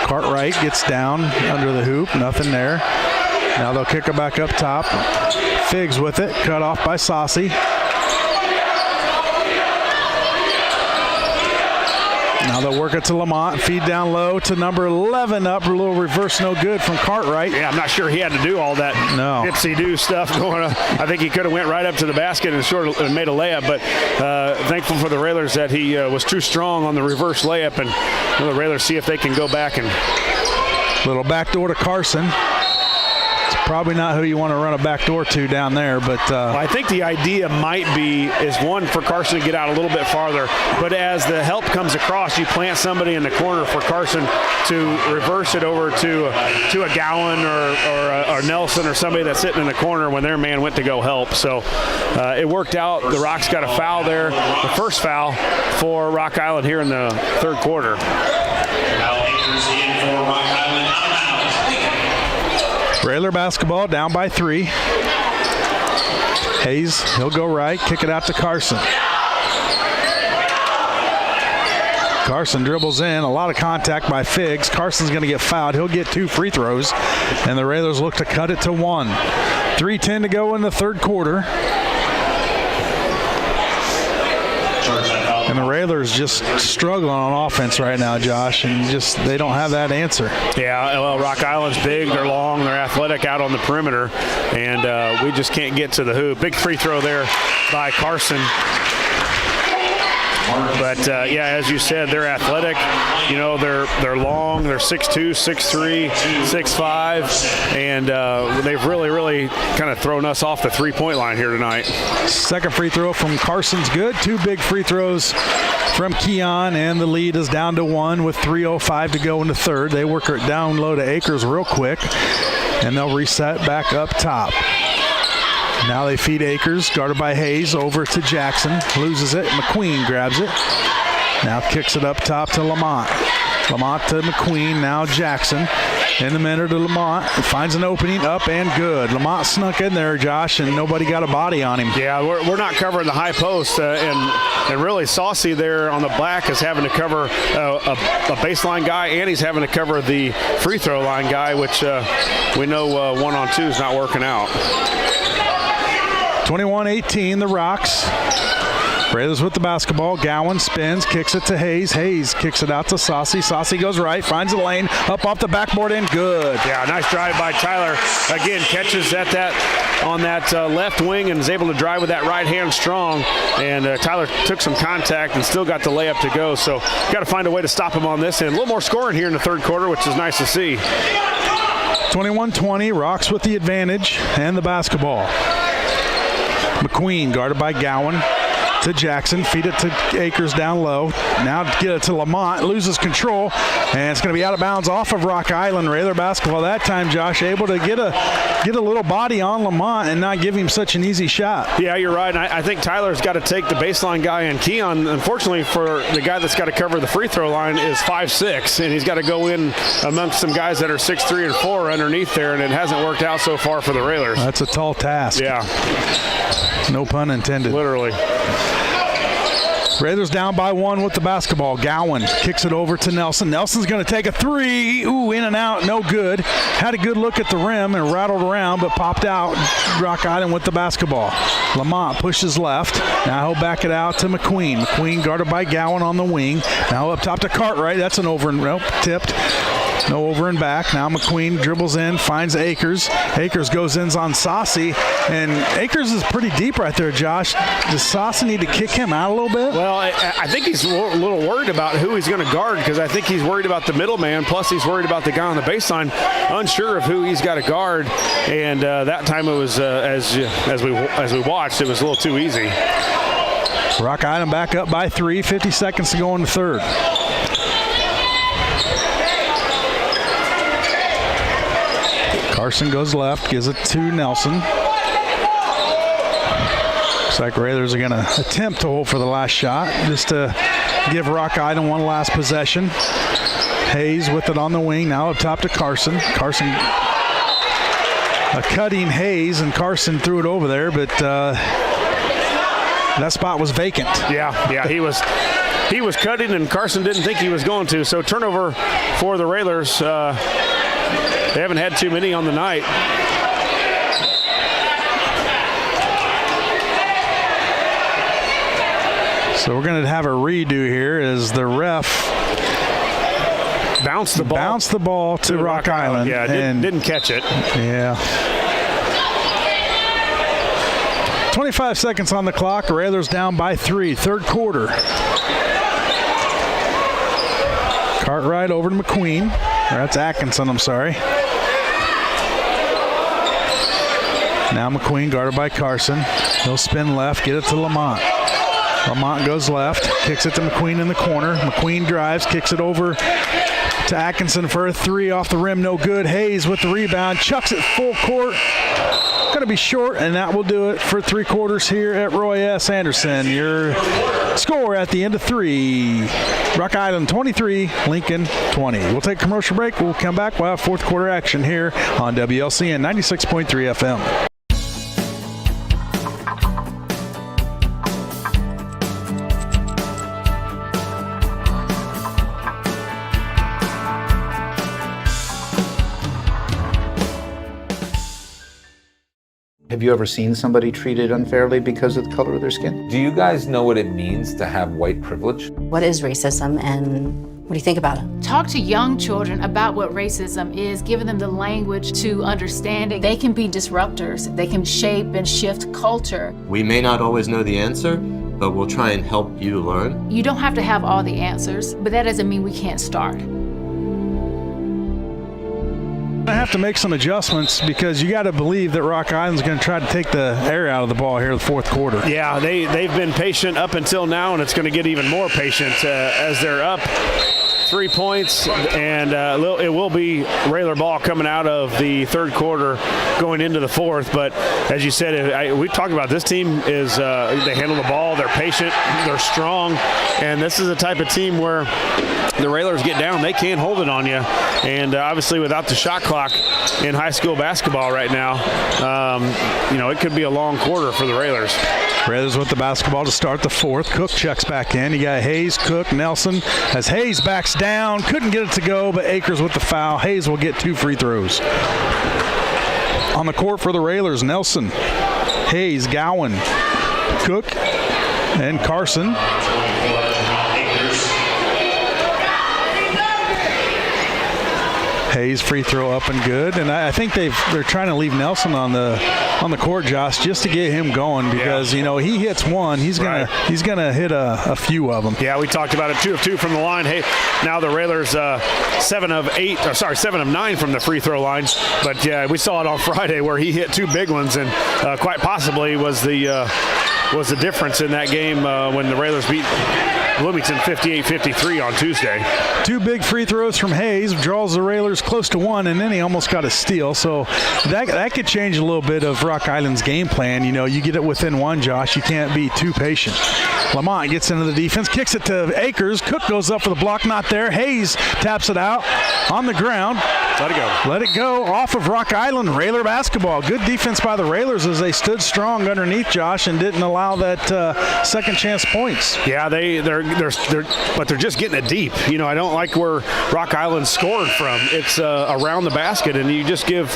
Cartwright gets down under the hoop, nothing there. Now they'll kick it back up top. Figs with it, cut off by Saucy. Now they'll work it to Lamont, feed down low to number 11 up, a little reverse no good from Cartwright. Yeah, I'm not sure he had to do all that dipsy-do stuff going on. I think he could have went right up to the basket and made a layup, but thankful for the Railers that he was too strong on the reverse layup, and the Railers see if they can go back and... Little backdoor to Carson. Probably not who you want to run a backdoor to down there, but I think the idea might be is one for Carson to get out a little bit farther, but as the help comes across, you plant somebody in the corner for Carson to reverse it over to a Gowan or Nelson or somebody that's sitting in the corner when their man went to go help. So it worked out. The Rocks got a foul there, the first foul for Rock Island here in the third quarter. Railer basketball down by 3. Hayes, he'll go right, kick it out to Carson. Carson dribbles in, a lot of contact by Figs. Carson's going to get fouled. He'll get 2 free throws, and the Railers look to cut it to 1. 3:10 to go in the third quarter. And the Railers just struggling on offense right now, Josh, and just they don't have that answer. Yeah, well, Rock Island's big, they're long, they're athletic out on the perimeter, and we just can't get to the hoop. Big free throw there by Carson. But, yeah, as you said, they're athletic. You know, they're long. They're 6'2", 6'3", 6'5", and they've really kind of thrown us off the three-point line here tonight. Second free throw from Carson's good. 2 big free throws from Keon, and the lead is down to 1 with 3:05 to go in the third. They work it down low to Akers real quick, and they'll reset back up top. Now they feed Akers, guarded by Hayes, over to Jackson. Loses it. McQueen grabs it. Now kicks it up top to Lamont. Lamont to McQueen. Now Jackson. In the middle to Lamont. Finds an opening. Up and good. Lamont snuck in there, Josh, and nobody got a body on him. Yeah, we're not covering the high post. And really Saucy there on the back is having to cover a baseline guy, and he's having to cover the free throw line guy, which we know 1-on-2 is not working out. 21-18, the Rocks. Raiders with the basketball. Gowan spins, kicks it to Hayes. Hayes kicks it out to Saucy. Saucy goes right, finds a lane, up off the backboard and good. Yeah, nice drive by Tyler. Again, catches at that on that left wing and is able to drive with that right hand strong. And Tyler took some contact and still got the layup to go. So got to find a way to stop him on this end. A little more scoring here in the third quarter, which is nice to see. 21-20, Rocks with the advantage and the basketball. McQueen guarded by Gowan to Jackson. Feed it to Akers down low. Now get it to Lamont. Loses control, and it's going to be out of bounds off of Rock Island. Raider basketball that time, Josh, able to get a little body on Lamont and not give him such an easy shot. Yeah, you're right. I think Tyler's got to take the baseline guy, and Keon, unfortunately for the guy that's got to cover the free throw line, is 5'6", and he's got to go in amongst some guys that are 6'3" and 4" underneath there, and it hasn't worked out so far for the Railers. That's a tall task. Yeah. No pun intended. Literally. Raiders down by 1 with the basketball. Gowan kicks it over to Nelson. Nelson's going to take a 3. Ooh, in and out, no good. Had a good look at the rim and rattled around, but popped out. Rock Island with the basketball. Lamont pushes left. Now he'll back it out to McQueen. McQueen guarded by Gowan on the wing. Now up top to Cartwright. That's an over and tipped. No over and back. Now McQueen dribbles in, finds Akers. Akers goes in on Saucy, and Akers is pretty deep right there, Josh. Does Saucy need to kick him out a little bit? Well, I think he's a little worried about who he's going to guard, because I think he's worried about the middleman, plus he's worried about the guy on the baseline, unsure of who he's got to guard. And that time it was, as we watched, it was a little too easy. Rock Island back up by 3, 50 seconds to go in the third. Carson goes left, gives it to Nelson. Looks like Raiders are going to attempt to hold for the last shot, just to give Rock Island one last possession. Hayes with it on the wing, now up top to Carson. Carson cutting Hayes, and Carson threw it over there, but that spot was vacant. Yeah, he was cutting, and Carson didn't think he was going to. So turnover for the Railers. They haven't had too many on the night. So we're going to have a redo here as the ref bounced the ball to Rock Island. Yeah, didn't catch it. Yeah. 25 seconds on the clock. Railers down by 3. Third quarter. Cartwright over to McQueen. That's Atkinson, I'm sorry. Now McQueen guarded by Carson. He'll spin left, get it to Lamont. Lamont goes left, kicks it to McQueen in the corner. McQueen drives, kicks it over to Atkinson for a three off the rim, no good. Hayes with the rebound, chucks it full court. Going to be short, and that will do it for 3 quarters here at Roy S. Anderson. Your score at the end of 3, Rock Island 23, Lincoln 20. We'll take a commercial break. We'll come back. We'll have 4th quarter action here on WLCN 96.3 FM. Have you ever seen somebody treated unfairly because of the color of their skin? Do you guys know what it means to have white privilege? What is racism and what do you think about it? Talk to young children about what racism is, giving them the language to understand it. They can be disruptors. They can shape and shift culture. We may not always know the answer, but we'll try and help you learn. You don't have to have all the answers, but that doesn't mean we can't start. I have to make some adjustments because you got to believe that Rock Island's going to try to take the air out of the ball here in the 4th quarter. Yeah, they've been patient up until now, and it's going to get even more patient as they're up 3 points, and it will be Railer ball coming out of the 3rd quarter going into the 4th. But as you said, we talked about this team is they handle the ball, they're patient, they're strong, and this is the type of team where the Railers get down, they can't hold it on you. And obviously without the shot clock in high school basketball right now, it could be a long quarter for the Railers. Railers with the basketball to start the 4th. Cook checks back in. You got Hayes, Cook, Nelson. As Hayes backs down, couldn't get it to go, but Akers with the foul. Hayes will get 2 free throws. On the court for the Railers, Nelson, Hayes, Gowan, Cook, and Carson. Hayes free throw up and good, and I think they're trying to leave Nelson on the court, Josh, just to get him going because he hits one, he's gonna hit a few of them. Yeah, we talked about it, 2 of 2 from the line. Hey, now the Railers 7 of 9 from the free throw line. But yeah, we saw it on Friday where he hit 2 big ones and quite possibly was the difference in that game when the Railers beat Bloomington 58-53 on Tuesday. 2 big free throws from Hayes draws the Railers close to 1, and then he almost got a steal. So that could change a little bit of Rock Island's game plan. You get it within 1, Josh. You can't be too patient. Lamont gets into the defense, kicks it to Akers. Cook goes up for the block, not there. Hayes taps it out on the ground. Let it go. Let it go off of Rock Island. Railer basketball. Good defense by the Railers as they stood strong underneath, Josh, and didn't allow that second chance points. Yeah, but they're just getting it deep. I don't like where Rock Island scored from. It's around the basket, and you just give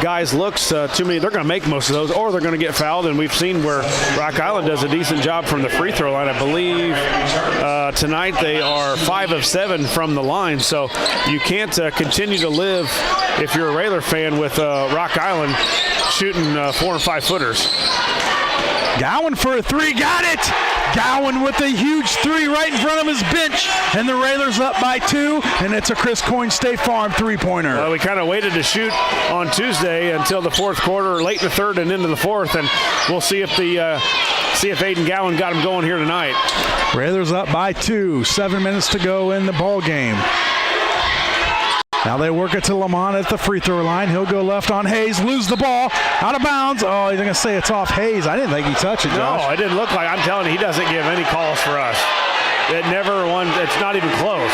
guys looks too many. They're going to make most of those, or they're going to get fouled. And we've seen where Rock Island does a decent job from the free throw line. I believe tonight they are 5 of 7 from the line. So you can't continue to live if you're a Railer fan with Rock Island shooting 4 and 5 footers. Gowan for a 3, got it! Gowan with a huge 3 right in front of his bench, and the Railers up by 2, and it's a Chris Coyne State Farm 3-pointer. We kind of waited to shoot on Tuesday until the 4th quarter, late in the 3rd and into the 4th, and we'll see if Aiden Gowan got him going here tonight. Railers up by 2, 7 minutes to go in the ball game. Now they work it to Lamont at the free throw line. He'll go left on Hayes, lose the ball, out of bounds. Oh, he's going to say it's off Hayes. I didn't think he touched it, Josh. No, it didn't look like. I'm telling you, he doesn't give any calls for us. It's not even close.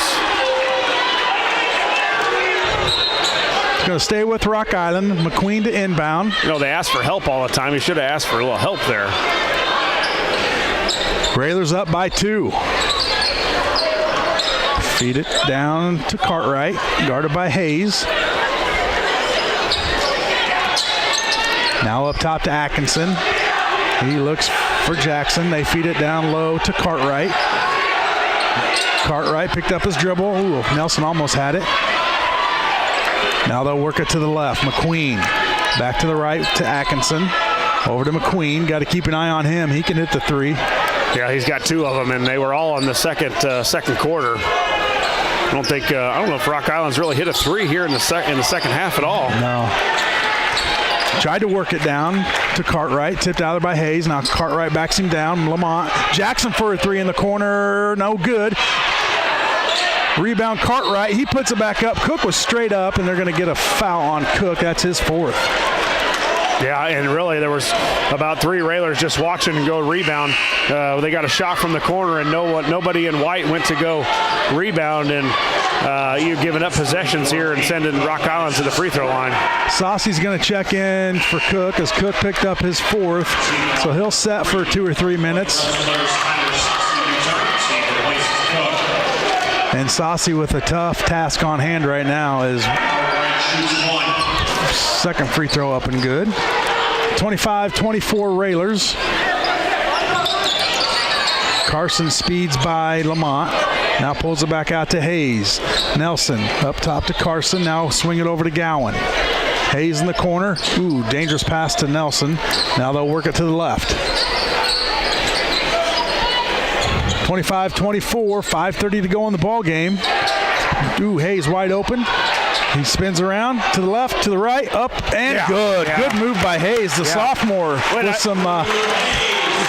He's going to stay with Rock Island. McQueen to inbound. They ask for help all the time. He should have asked for a little help there. Railers up by 2. Feed it down to Cartwright, guarded by Hayes. Now up top to Atkinson. He looks for Jackson. They feed it down low to Cartwright. Cartwright picked up his dribble. Ooh, Nelson almost had it. Now they'll work it to the left. McQueen back to the right to Atkinson. Over to McQueen. Got to keep an eye on him. He can hit the 3. Yeah, he's got 2 of them, and they were all in the second quarter. I don't know if Rock Island's really hit a 3 here in the second half at all. No. Tried to work it down to Cartwright. Tipped out there by Hayes. Now Cartwright backs him down. Lamont. Jackson for a three in the corner. No good. Rebound Cartwright. He puts it back up. Cook was straight up, and they're going to get a foul on Cook. That's his fourth. Yeah, and really there was about 3 Railers just watching and go rebound. They got a shot from the corner, and nobody in white went to go rebound, and you're giving up possessions here and sending Rock Island to the free throw line. Saucy's going to check in for Cook as Cook picked up his fourth, so he'll set for 2 or 3 minutes. And Saucy with a tough task on hand right now is second free throw up and good. 25-24 Railers. Carson speeds by Lamont. Now pulls it back out to Hayes. Nelson up top to Carson. Now swing it over to Gowan. Hayes in the corner. Ooh, dangerous pass to Nelson. Now they'll work it to the left. 25-24, 5:30 to go in the ball game. Ooh, Hayes wide open. He spins around to the left, to the right, up, and good. Yeah. Good move by Hayes, the sophomore, with some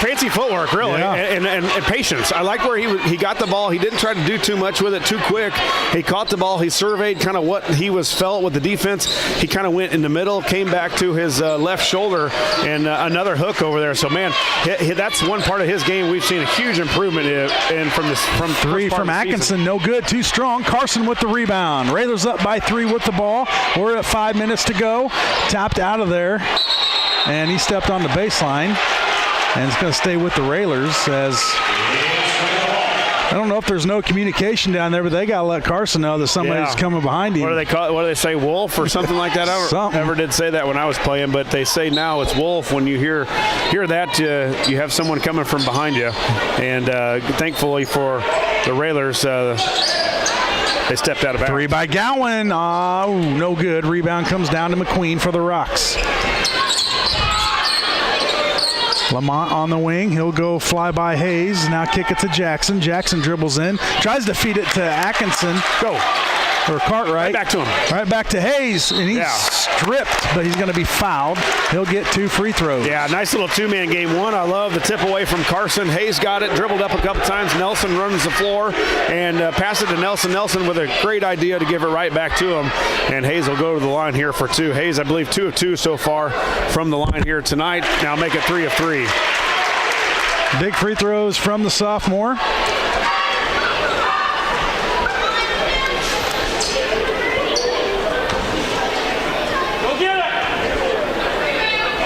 fancy footwork, really, and patience. I like where he got the ball. He didn't try to do too much with it too quick. He caught the ball. He surveyed kind of what he felt with the defense. He kind of went in the middle, came back to his left shoulder, and another hook over there. So, man, that's one part of his game we've seen a huge improvement in from three from Atkinson. No good, too strong. Carson with the rebound. Railers up by 3 with the ball. We're at 5 minutes to go. Tapped out of there, and he stepped on the baseline. And it's going to stay with the Railers as I don't know if there's no communication down there, but they got to let Carson know that somebody's coming behind him. What do they call it? What do they say, Wolf or something like that? I never did say that when I was playing, but they say now it's Wolf. When you hear that, you have someone coming from behind you. And thankfully for the Railers, they stepped out of bounds. 3 by Gowan. No good. Rebound comes down to McQueen for the Rocks. Lamont on the wing. He'll go fly by Hayes. Now kick it to Jackson. Jackson dribbles in. Tries to feed it to Atkinson. Go. Or Cartwright. Right back to him. Right back to Hayes. And he's stripped, but he's going to be fouled. He'll get 2 free throws. Yeah, nice little 2-man game. One, I love the tip away from Carson. Hayes got it, dribbled up a couple times. Nelson runs the floor and passes it to Nelson. Nelson with a great idea to give it right back to him. And Hayes will go to the line here for 2. Hayes, I believe, 2 of 2 so far from the line here tonight. Now make it 3 of 3. Big free throws from the sophomore.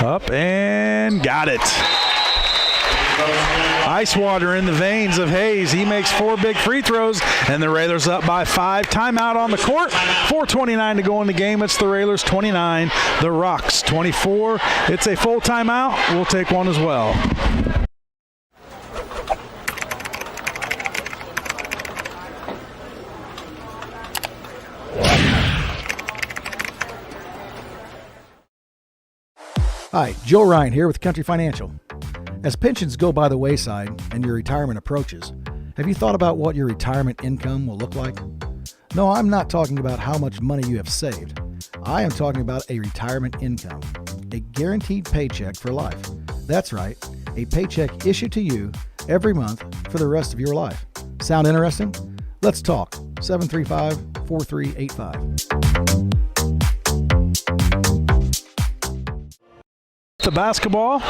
Up and got it. Ice water in the veins of Hayes. He makes 4 big free throws, and the Railers up by 5. Timeout on the court. 4:29 to go in the game. It's the Railers 29, the Rocks 24. It's a full timeout. We'll take one as well. Hi, Joe Ryan here with Country Financial. As pensions go by the wayside and your retirement approaches, have you thought about what your retirement income will look like? No, I'm not talking about how much money you have saved. I am talking about a retirement income, a guaranteed paycheck for life. That's right, a paycheck issued to you every month for the rest of your life. Sound interesting? Let's talk. 735-4385. The basketball,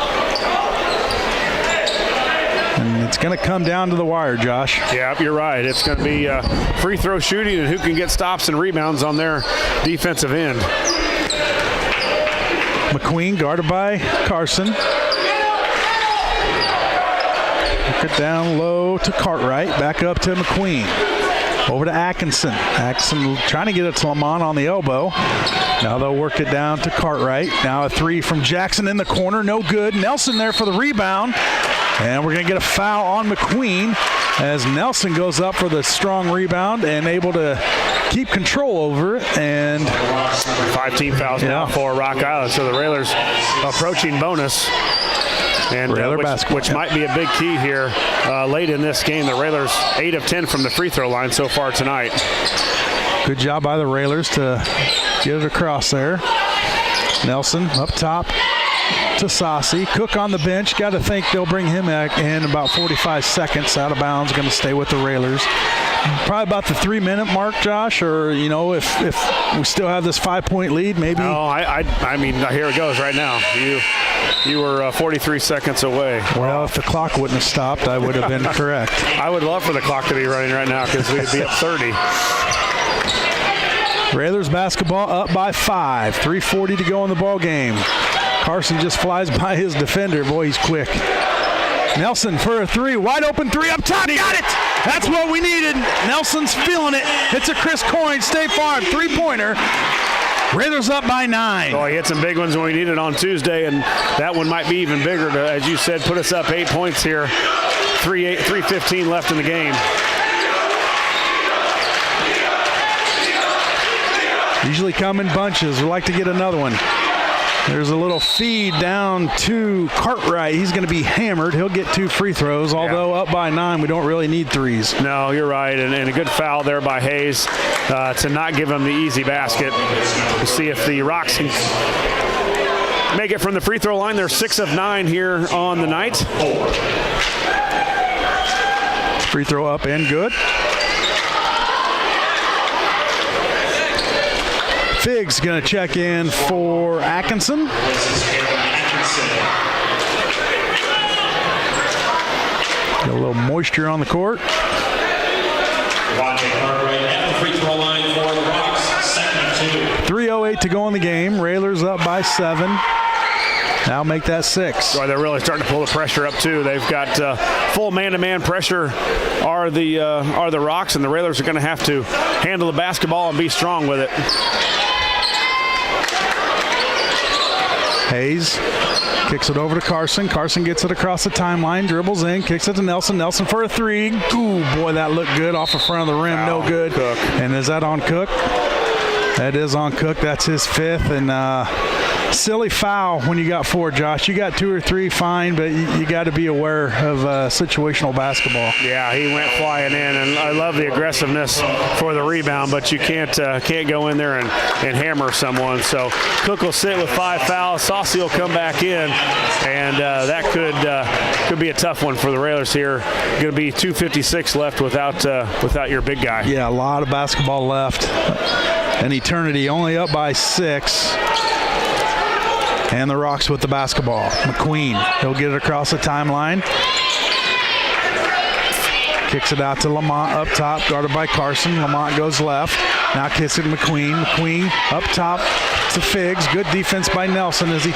and it's going to come down to the wire, Josh. Yeah, you're right. It's going to be free throw shooting and who can get stops and rebounds on their defensive end. McQueen guarded by Carson. Look it down low to Cartwright. Back up to McQueen. Over to Atkinson. Atkinson trying to get it to Lamont on the elbow. Now they'll work it down to Cartwright. Now a 3 from Jackson in the corner. No good. Nelson there for the rebound. And we're going to get a foul on McQueen as Nelson goes up for the strong rebound and able to keep control over it. And 5 team fouls now for Rock Island. So the Railers approaching bonus. And which might be a big key here late in this game. The Railers 8 of 10 from the free throw line so far tonight. Good job by the Railers to get it across there. Nelson up top to Sassi. Cook on the bench. Got to think they'll bring him back in about 45 seconds out of bounds. Going to stay with the Railers. Probably about the 3-minute mark, Josh, or, if we still have this 5-point lead, maybe. No, I mean, here it goes right now. You were 43 seconds away. Well, if the clock wouldn't have stopped, I would have been correct. I would love for the clock to be running right now because we'd be up 30. Railers basketball up by 5. 3:40 to go in the ball game. Carson just flies by his defender. Boy, he's quick. Nelson for a 3. Wide open 3 up top. Got it! That's what we needed. Nelson's feeling it. It's a Chris Coyne State Farm 3-pointer. Raiders up by 9. Oh, he hit some big ones when we needed on Tuesday, and that one might be even bigger to, as you said, put us up 8 points here. 3:15 left in the game. Usually come in bunches. We'd like to get another one. There's a little feed down to Cartwright. He's going to be hammered. He'll get 2 free throws, although up by 9, we don't really need 3s. No, you're right, and a good foul there by Hayes to not give him the easy basket. We'll see if the Rocks can make it from the free throw line. They're 6 of 9 here on the night. Free throw up and good. Figg's going to check in for Atkinson. Got a little moisture on the court. 3:08 to go in the game. Railers up by 7. Now make that 6. Boy, they're really starting to pull the pressure up too. They've got full man-to-man pressure are the Rocks, and the Railers are going to have to handle the basketball and be strong with it. Hayes kicks it over to Carson. Carson gets it across the timeline, dribbles in, kicks it to Nelson. Nelson for a 3. Ooh, boy, that looked good off the front of the rim. No good. Cook. And is that on Cook? That is on Cook. That's his 5th. And silly foul when you got 4, Josh. You got 2 or 3, fine, but you got to be aware of situational basketball. Yeah, he went flying in, and I love the aggressiveness for the rebound, but you can't go in there and hammer someone. So Cook will sit with 5 fouls. Saucy will come back in, and that could be a tough one for the Railers here. Going to be 2:56 left without your big guy. Yeah, a lot of basketball left. An eternity, only up by 6. And the Rocks with the basketball. McQueen, he'll get it across the timeline. Kicks it out to Lamont up top, guarded by Carson. Lamont goes left. Now kicks it to McQueen. McQueen up top to Figs. Good defense by Nelson as he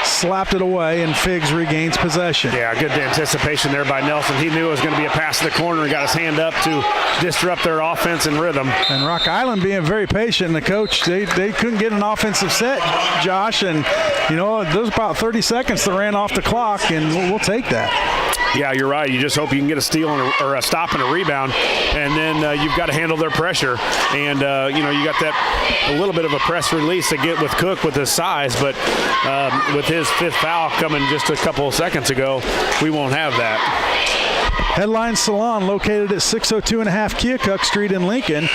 slapped it away, and Figs regains possession. Yeah, good anticipation there by Nelson. He knew it was going to be a pass to the corner and got his hand up to disrupt their offense and rhythm. And Rock Island being very patient. The coach, they couldn't get an offensive set, Josh, and there's about 30 seconds that ran off the clock, and we'll take that. Yeah, you're right. You just hope you can get a steal or a stop and a rebound, and then you've got to handle their pressure. And you got that a little bit of a press release to get with Cook with his size, but with his 5th foul coming just a couple of seconds ago, we won't have that. Headline Salon, located at 602 Keokuk Street in Lincoln,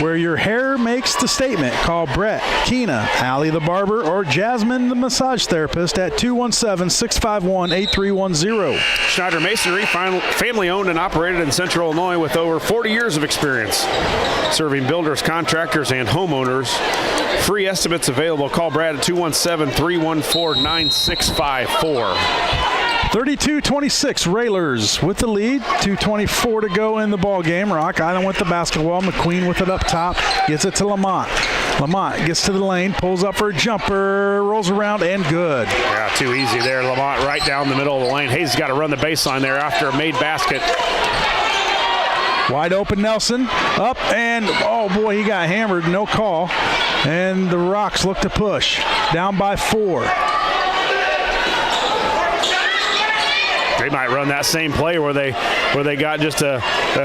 where your hair makes the statement. Call Brett, Keena, Allie the barber, or Jasmine the massage therapist at 217-651-8310. Schneider Masonry, family owned and operated in Central Illinois with over 40 years of experience, serving builders, contractors, and homeowners. Free estimates available. Call Brad at 217-314-9654. 32-26, Railers with the lead. 2:24 to go in the ball game. Rock Island with the basketball. McQueen with it up top. Gets it to Lamont. Lamont gets to the lane, pulls up for a jumper, rolls around, and good. Yeah, too easy there. Lamont right down the middle of the lane. Hayes has got to run the baseline there after a made basket. Wide open Nelson. Up, and oh boy, he got hammered. No call. And the Rocks look to push. Down by 4. They might run that same play where they got just a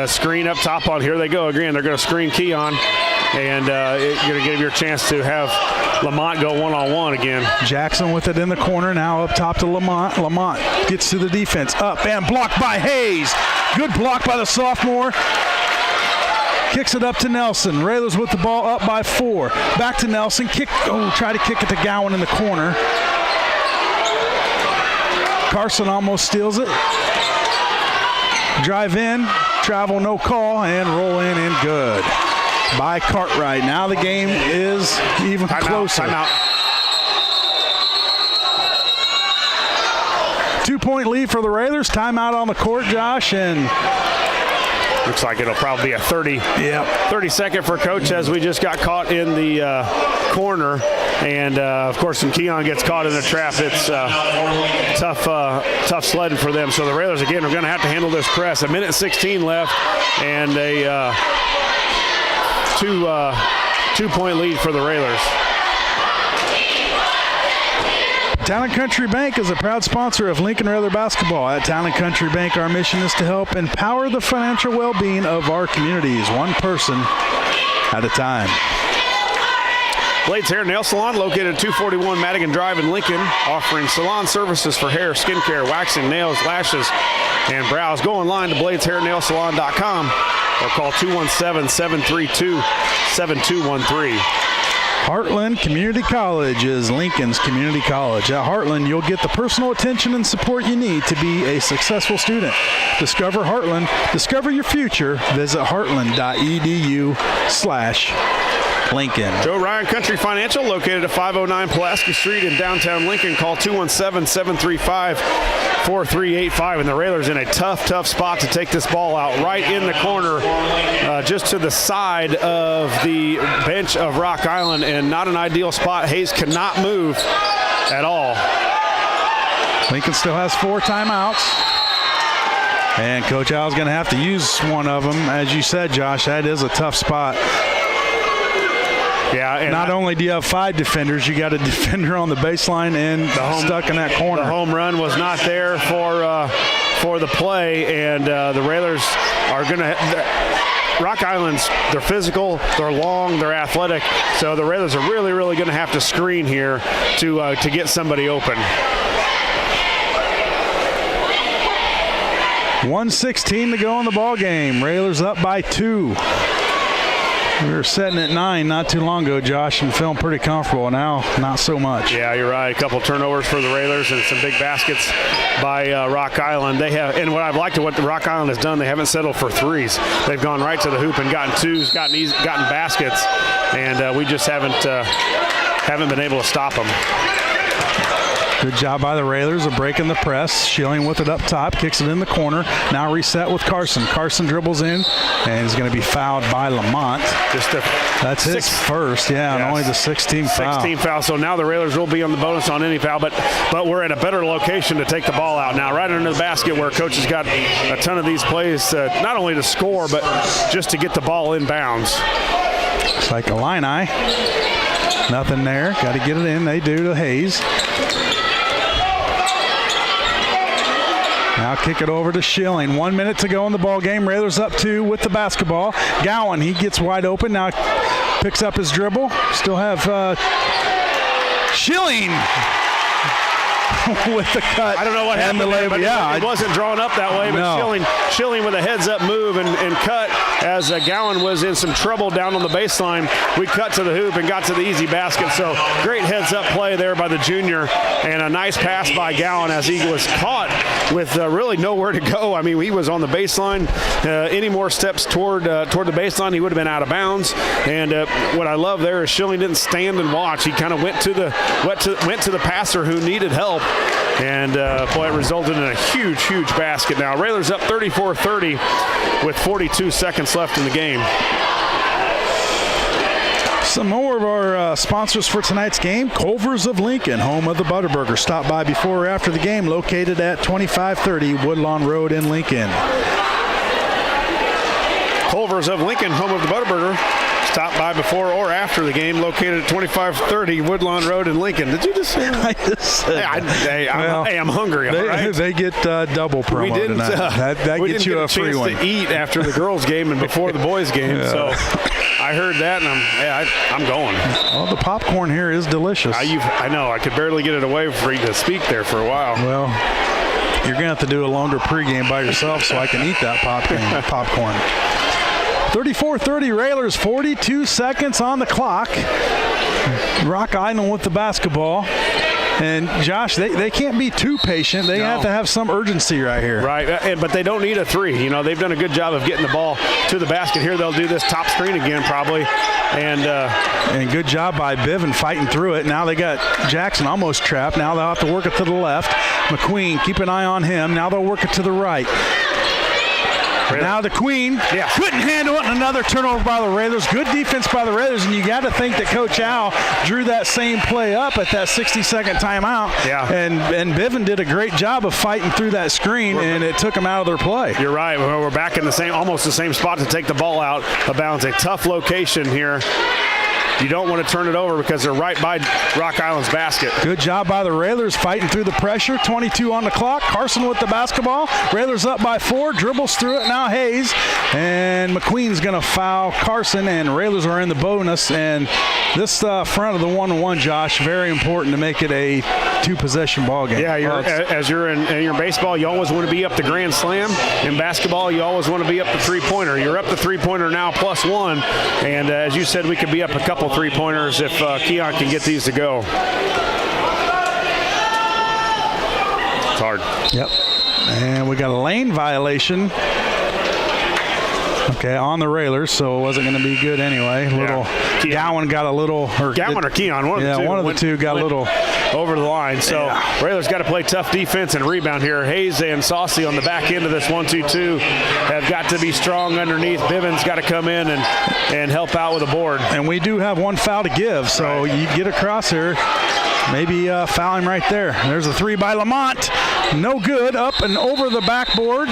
screen up top on. Here they go again. They're going to screen Keon, and you're going to give your chance to have Lamont go one-on-one again. Jackson with it in the corner now up top to Lamont. Lamont gets to the defense. Up and blocked by Hayes. Good block by the sophomore. Kicks it up to Nelson. Raylers with the ball up by 4. Back to Nelson. Try to kick it to Gowan in the corner. Carson almost steals it. Drive in, travel, no call, and roll in and good. By Cartwright. Now the game is even closer. Timeout. 2-point lead for the Raylers. Timeout on the court, Josh, and looks like it'll probably be a 30-second for Coach as we just got caught in the corner. And, of course, when Keon gets caught in the trap, it's tough sledding for them. So the Raylers, again, are going to have to handle this press. 1:16 left, and a two-point lead for the Raylers. Town & Country Bank is a proud sponsor of Lincoln Railer basketball. At Town & Country Bank, our mission is to help empower the financial well-being of our communities, one person at a time. Blades Hair Nail Salon, located at 241 Madigan Drive in Lincoln, offering salon services for hair, skincare, waxing, nails, lashes, and brows. Go online to bladeshairnailsalon.com or call 217-732-7213. Heartland Community College is Lincoln's community college. At Heartland, you'll get the personal attention and support you need to be a successful student. Discover Heartland. Discover your future. Visit heartland.edu/Lincoln. Joe Ryan Country Financial, located at 509 Pulaski Street in downtown Lincoln. Call 217-735-4385. And the Raylers in a tough spot to take this ball out. Right in the corner, just to the side of the bench of Rock Island, and not an ideal spot. Hayes cannot move at all. Lincoln still has 4 timeouts. And Coach Al's going to have to use one of them. As you said, Josh, that is a tough spot. Yeah, and not only do you have 5 defenders, you got a defender on the baseline and stuck in that corner. The home run was not there for the play, and the Raylers are going to. Rock Island's, they're physical, they're long, they're athletic, so the Raylers are really going to have to screen here to get somebody open. 1:16 to go in the ball game. Raylers up by 2. We were setting at 9 not too long ago, Josh, and feeling pretty comfortable. Now, not so much. Yeah, you're right. A couple turnovers for the Raylers and some big baskets by Rock Island. They have, and what I've liked what the Rock Island has done, they haven't settled for threes. They've gone right to the hoop and gotten twos, gotten baskets, and we just haven't been able to stop them. Good job by the Raylers of breaking the press. Schilling with it up top, kicks it in the corner. Now reset with Carson. Carson dribbles in, and he's going to be fouled by Lamont. That's his first, and only the 16th foul. 16th foul, so now the Raylers will be on the bonus on any foul, but we're at a better location to take the ball out now, right under the basket where Coach has got a ton of these plays, not only to score, but just to get the ball in bounds. It's like Illini. Nothing there. Got to get it in. They do to Hayes. Now kick it over to Schilling. 1 minute to go in the ball game. Raylers up 2 with the basketball. Gowan, he gets wide open. Now picks up his dribble. Still have Schilling with the cut. I don't know what happened there, but it wasn't drawn up that way, but no. Schilling with a heads-up move and cut as Gowan was in some trouble down on the baseline. We cut to the hoop and got to the easy basket, so great heads-up play there by the junior, and a nice pass by Gowan as he was caught with really nowhere to go. I mean, he was on the baseline. Any more steps toward the baseline, he would have been out of bounds, and what I love there is Schilling didn't stand and watch. He kind of went to the passer who needed help. And, it resulted in a huge basket. Now, Raylers up 34-30 with 42 seconds left in the game. Some more of our sponsors for tonight's game. Culver's of Lincoln, home of the Butterburger. Stop by before or after the game, located at 2530 Woodlawn Road in Lincoln. Culver's of Lincoln, home of the Butterburger. Stop by before or after the game, located at 2530 Woodlawn Road in Lincoln. Did you just say that? I just said I'm hungry. They get double promo tonight. That gets you a free one. We didn't get a chance to eat after the girls' game and before the boys' game, so I heard that, and I'm going. Well, the popcorn here is delicious. I know. I could barely get it away for you to speak there for a while. Well, you're going to have to do a longer pregame by yourself so I can eat that popcorn. 34-30 Railers, 42 seconds on the clock. Rock Island with the basketball. And, Josh, they can't be too patient. They have to have some urgency right here. Right, but they don't need a three. You know, they've done a good job of getting the ball to the basket. Here they'll do this top screen again probably. And good job by Bivens fighting through it. Now they got Jackson almost trapped. Now they'll have to work it to the left. McQueen, keep an eye on him. Now they'll work it to the right. Now the Queen couldn't handle it, and another turnover by the Railers. Good defense by the Railers, and you got to think that Coach Al drew that same play up at that 60-second timeout. Yeah. And Bivens did a great job of fighting through that screen, and it took them out of their play. You're right. We're back in almost the same spot to take the ball out of bounds. A tough location here. You don't want to turn it over because they're right by Rock Island's basket. Good job by the Railers fighting through the pressure. 22 on the clock. Carson with the basketball. Railers up by 4. Dribbles through it now. Hayes. And McQueen's going to foul Carson, and Railers are in the bonus. And this front of the 1-1, Josh, very important to make it a 2-possession ball game. Yeah, as you're in your baseball, you always want to be up the grand slam. In basketball, you always want to be up the three-pointer. You're up the three-pointer now +1. And as you said, we could be up a couple three-pointers if Keon can get these to go. It's hard. Yep. And we got a lane violation. Okay, on the Railers, so it wasn't going to be good anyway. Gowan got a little. Gowan or Keon, one of the two. Yeah, one of the two got a little over the line. So Railers got to play tough defense and rebound here. Hayes and Saucy on the back end of this 1-2-2 have got to be strong underneath. Bivens got to come in and help out with a board. And we do have one foul to give, so you get across here. Maybe foul him right there. There's a 3 by Lamont. No good. Up and over the backboard.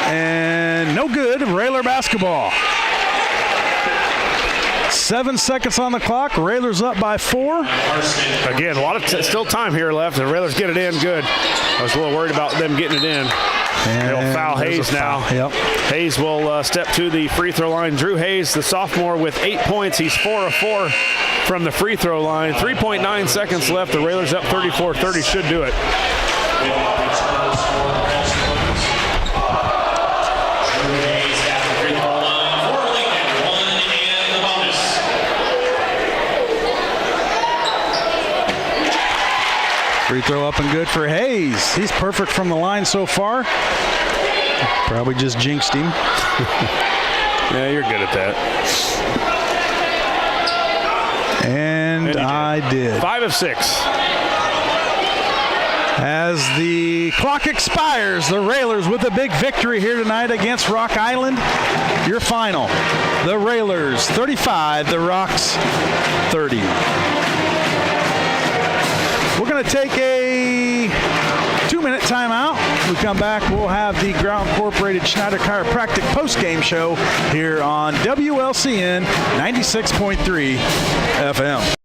And no good. Railer basketball. 7 seconds on the clock. Railers up by 4. Again, a lot of still time here left. The Railers get it in good. I was a little worried about them getting it in. And they'll foul Hayes now. Yep. Hayes will step to the free throw line. Drew Hayes, the sophomore, with 8 points. He's 4 of 4 from the free throw line. 3.9 seconds left. The Railers up 34-30. Should do it. Free throw up and good for Hayes. He's perfect from the line so far. Probably just jinxed him. Yeah, you're good at that. And I did. 5 of 6. As the clock expires, the Railers with a big victory here tonight against Rock Island. Your final, the Railers 35, the Rocks 30. We're going to take a 2-minute timeout. When we come back, we'll have the Ground Incorporated Schneider Chiropractic post-game show here on WLCN 96.3 FM.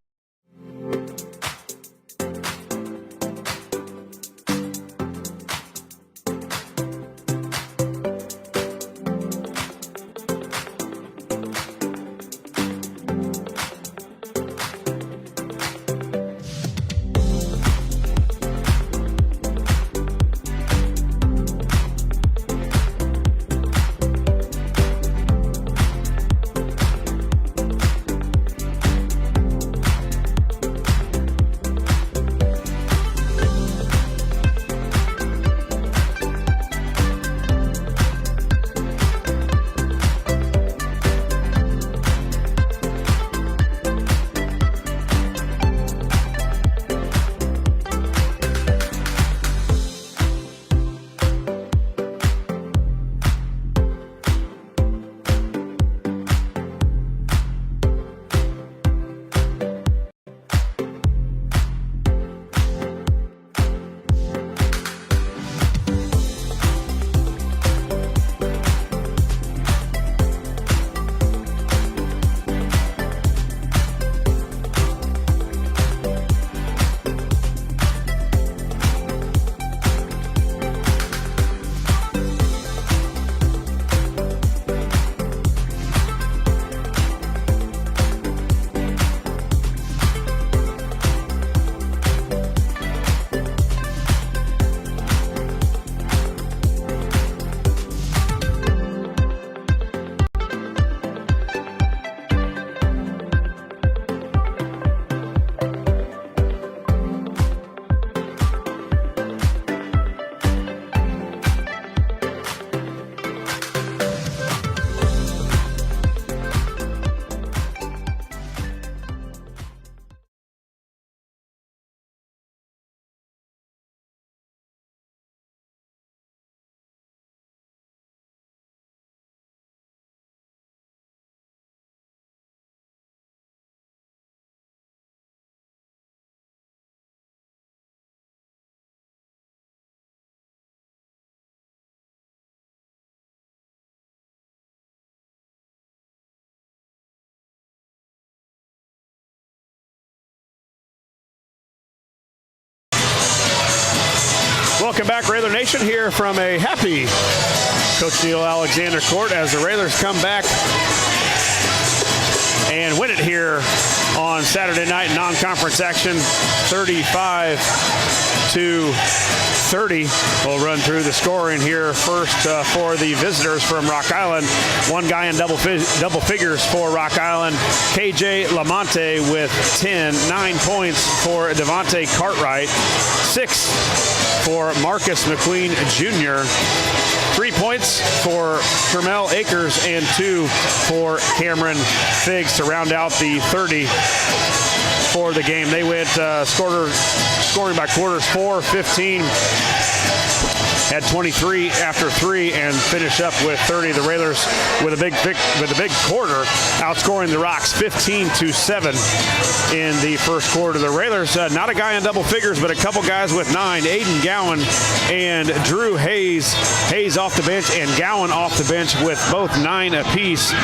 Welcome back, Raider Nation, here from a happy Coach Neil Alexander Court as the Railers come back and win it here on Saturday night non-conference action, 35-30. We'll run through the scoring here first for the visitors from Rock Island. One guy in double figures for Rock Island, KJ Lamonte with 10, 9 points for Devontae Cartwright, 6 for Marcus McQueen Jr., 3 points for Kermel Akers, and 2 for Cameron Figs to round out the 30 for the game. They went scoring by quarters 4, 15, had 23 after 3, and finish up with 30. The Railers with a big quarter, outscoring the Rocks 15-7 in the first quarter. The Railers, not a guy in double figures, but a couple guys with 9. Aiden Gowan and Drew Hayes. Hayes off the bench and Gowan off the bench with both 9 apiece.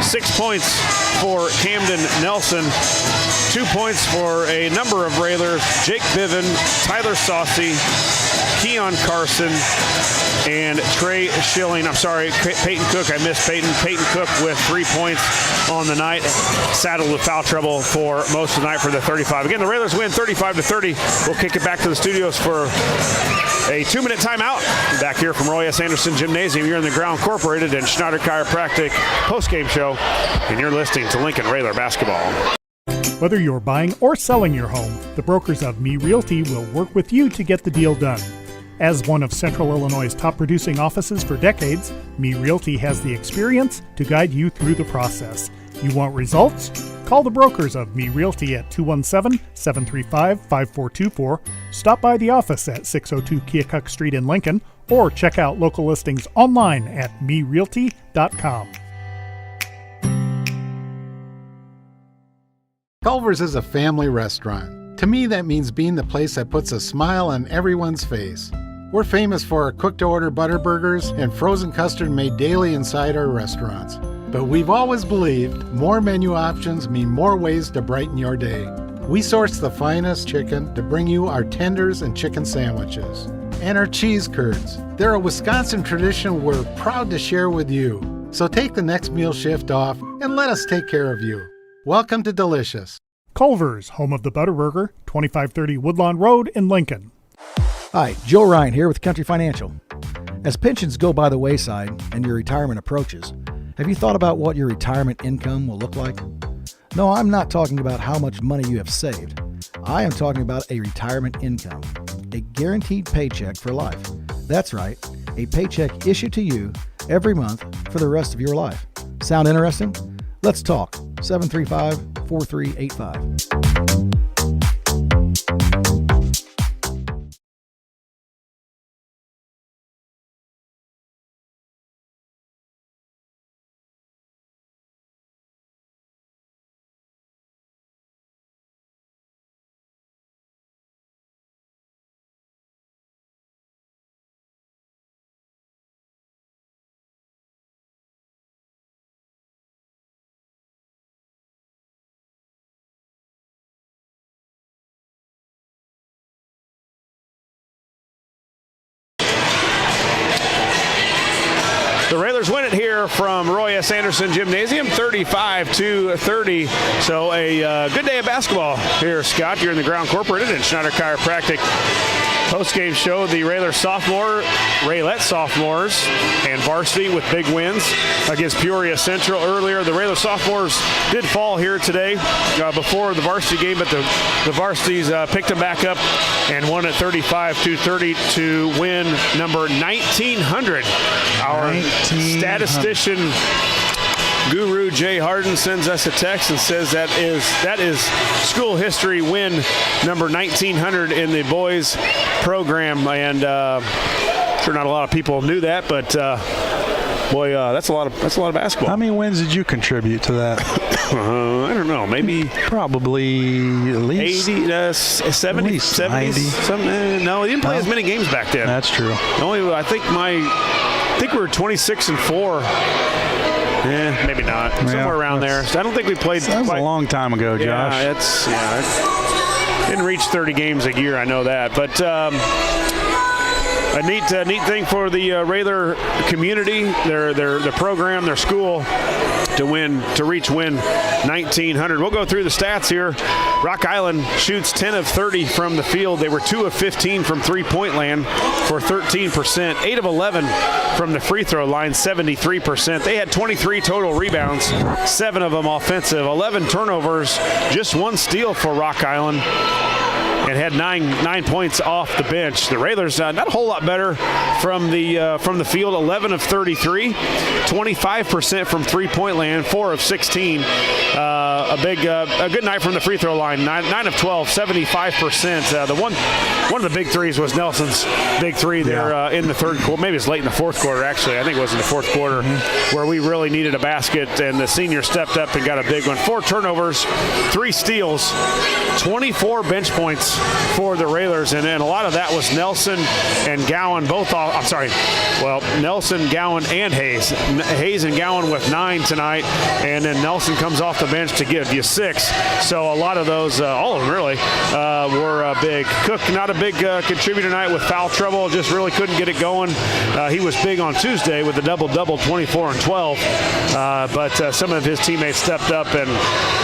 6 points for Camden Nelson. 2 points for a number of Railers: Jake Biven, Tyler Saucy, Keon Carson, and Trey Schilling. I'm sorry, Peyton Cook. I missed Peyton. Peyton Cook with 3 points on the night. Saddled with foul trouble for most of the night for the 35. Again, the Railers win 35-30. We'll kick it back to the studios for a 2-minute timeout. Back here from Roy S. Anderson Gymnasium. You're in the Ground Incorporated and Schneider Chiropractic postgame show, and you're listening to Lincoln Raider basketball. Whether you're buying or selling your home, the brokers of Me Realty will work with you to get the deal done. As one of Central Illinois' top producing offices for decades, Me Realty has the experience to guide you through the process. You want results? Call the brokers of Me Realty at 217-735-5424, stop by the office at 602 Keokuk Street in Lincoln, or check out local listings online at merealty.com. Culver's is a family restaurant. To me, that means being the place that puts a smile on everyone's face. We're famous for our cooked-to-order butter burgers and frozen custard made daily inside our restaurants. But we've always believed more menu options mean more ways to brighten your day. We source the finest chicken to bring you our tenders and chicken sandwiches. And our cheese curds. They're a Wisconsin tradition we're proud to share with you. So take the next meal shift off and let us take care of you. Welcome to Delicious. Culver's, home of the Butterburger, 2530 Woodlawn Road in Lincoln. Hi, Joe Ryan here with Country Financial. As pensions go by the wayside and your retirement approaches, have you thought about what your retirement income will look like? No, I'm not talking about how much money you have saved. I am talking about a retirement income, a guaranteed paycheck for life. That's right, a paycheck issued to you every month for the rest of your life. Sound interesting? Let's talk. 735-4385. The Railers win it here from Roy S. Anderson Gymnasium, 35-30. So a good day of basketball here, Scott. You're in the Ground Incorporated and Schneider Chiropractic post-game show. The Raylette sophomores and varsity with big wins against Peoria Central earlier. The Raylette sophomores did fall here today before the varsity game, but the varsities picked them back up and won at 35-30 to win number 1900. Our statistician guru Jay Harden sends us a text and says that is school history win number 1900 in the boys program, and sure not a lot of people knew that, but boy, that's a lot of basketball. How many wins did you contribute to that? I don't know, maybe probably at least 80, 70, 90. No, he didn't play as many games back then. That's true. I think we were 26-4. Yeah, maybe not. Somewhere around there. So I don't think we played. That was a long time ago, Josh. Didn't reach 30 games a year. I know that, but a neat thing for the Rayler community, their program, their school, to reach win 1900. We'll go through the stats here. Rock Island shoots 10 of 30 from the field. They were 2 of 15 from three-point land for 13%. 8 of 11 from the free throw line, 73%. They had 23 total rebounds, 7 of them offensive, 11 turnovers, just 1 steal for Rock Island, and had nine points off the bench. The Railers not a whole lot better from the field. 11 of 33, 25% from three-point land, 4 of 16. A good night from the free throw line. 9 of 12, 75%. One of the big threes was Nelson's big three there in the third quarter. Maybe it's late in the fourth quarter, actually. I think it was in the fourth quarter where we really needed a basket, and the senior stepped up and got a big one. 4 turnovers, 3 steals, 24 bench points for the Railers, and a lot of that was Nelson and Gowan Nelson, Gowan, and Hayes. Hayes and Gowan with 9 tonight, and then Nelson comes off the bench to give you 6. So a lot of those, all of them really, were big. Cook, not a big contributor tonight with foul trouble, just really couldn't get it going. He was big on Tuesday with a double-double, 24 and 12, but some of his teammates stepped up and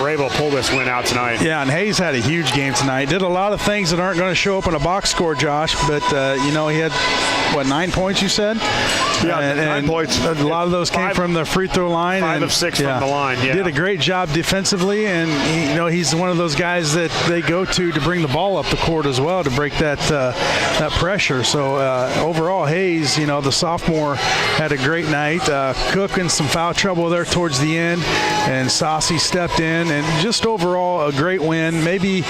were able to pull this win out tonight. Yeah, and Hayes had a huge game tonight. Did a lot of things that aren't going to show up in a box score, Josh, but he had 9 points, you said? Yeah, 9 points. A lot of those came from the free throw line. 5 of 6 from the line. Yeah, did a great job defensively, and he's one of those guys that they go to bring the ball up the court as well to break that pressure. So overall, Hayes, the sophomore, had a great night. Cook in some foul trouble there towards the end, and Saucy stepped in, and just overall a great win. Maybe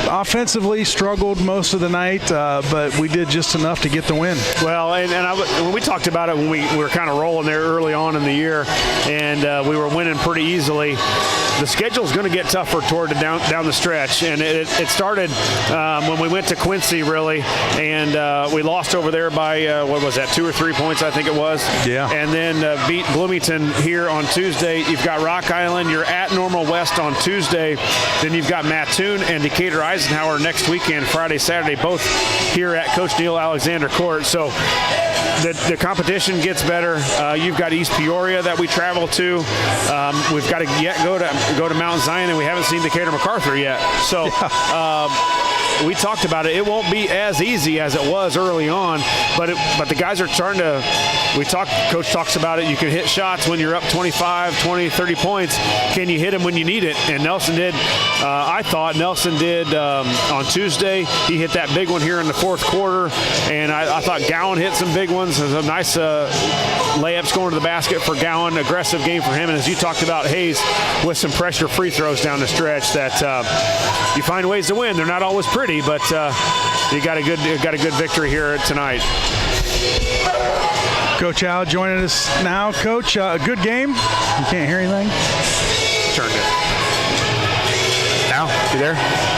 offensively struggled most of the night, but we did just enough to get the win. Well, when we talked about it when we were kind of rolling there early on in the year, and we were winning pretty easily. The schedule's going to get tougher toward down the stretch, and it started when we went to Quincy, really, and we lost over there by 2 or 3 points, I think it was. Yeah. And then beat Bloomington here on Tuesday. You've got Rock Island. You're at Normal West on Tuesday. Then you've got Mattoon and Decatur Eisenhower next weekend, Friday, Saturday, both here at Coach Neil Alexander Court. So the competition gets better. You've got East Peoria that we travel to. We've got to go to Mount Zion, and we haven't seen Decatur MacArthur yet. So we talked about it. It won't be as easy as it was early on, but the guys are starting to. Coach talks about it. You can hit shots when you're up 25, 20, 30 points. Can you hit them when you need it? And Nelson did. I thought Nelson did on Tuesday. He hit that big one here in the fourth quarter, and I thought Gowan hit some big ones. Some nice layups going to the basket for Gowan. Aggressive game for him, and as you talked about, Hayes with some pressure free throws down the stretch that you find ways to win. They're not always pretty, but you got a good victory here tonight. Coach Al joining us now. Coach, a good game. You can't hear anything? Turned it. Al, you there?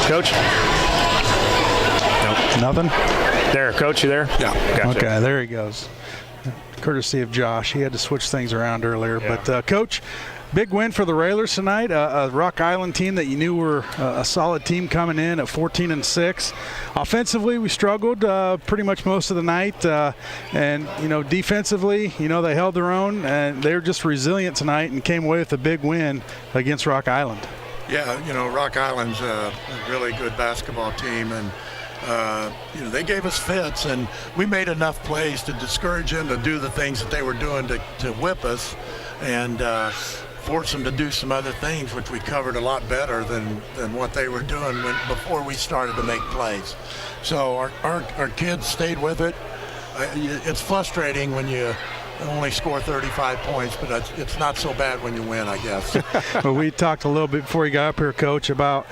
Coach? Nope. Nothing? There, Coach, you there? Yeah. Gotcha. Okay, there he goes. Courtesy of Josh. He had to switch things around earlier. Yeah. But, Coach, big win for the Railers tonight. A Rock Island team that you knew were a solid team coming in at 14-6. Offensively, we struggled pretty much most of the night. And defensively, they held their own, and they were just resilient tonight and came away with a big win against Rock Island. Yeah, Rock Island's a really good basketball team, and they gave us fits, and we made enough plays to discourage them to do the things that they were doing to whip us, and force them to do some other things, which we covered a lot better than what they were doing before we started to make plays. So our kids stayed with it. It's frustrating when you only score 35 points, but it's not so bad when you win, I guess. Well, we talked a little bit before you got up here, Coach, about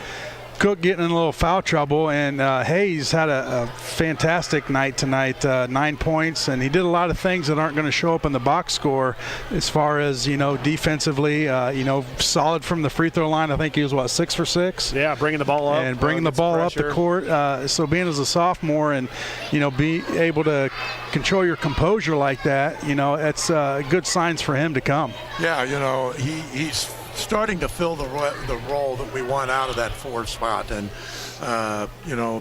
Cook getting in a little foul trouble, and Hayes had a fantastic night tonight, 9 points, and he did a lot of things that aren't going to show up in the box score as far as, defensively, solid from the free throw line. I think he was, 6 for 6? Yeah, bringing the ball up. And bringing the ball up the court. So being as a sophomore and, be able to control your composure like that, it's good signs for him to come. Yeah, he's starting to fill the role that we want out of that 4 spot, and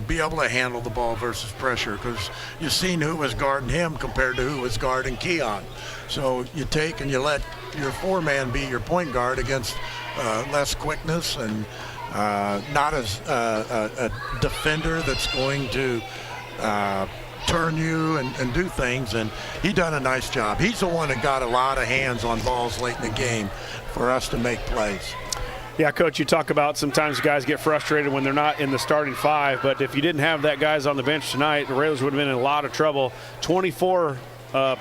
be able to handle the ball versus pressure, because you've seen who was guarding him compared to who was guarding Keon. So you take and you let your 4-man be your point guard against less quickness and not as a defender that's going to turn you and do things, and he done a nice job. He's the one that got a lot of hands on balls late in the game for us to make plays. Yeah, Coach, you talk about sometimes guys get frustrated when they're not in the starting 5, but if you didn't have that guys on the bench tonight, the Railers would have been in a lot of trouble. 24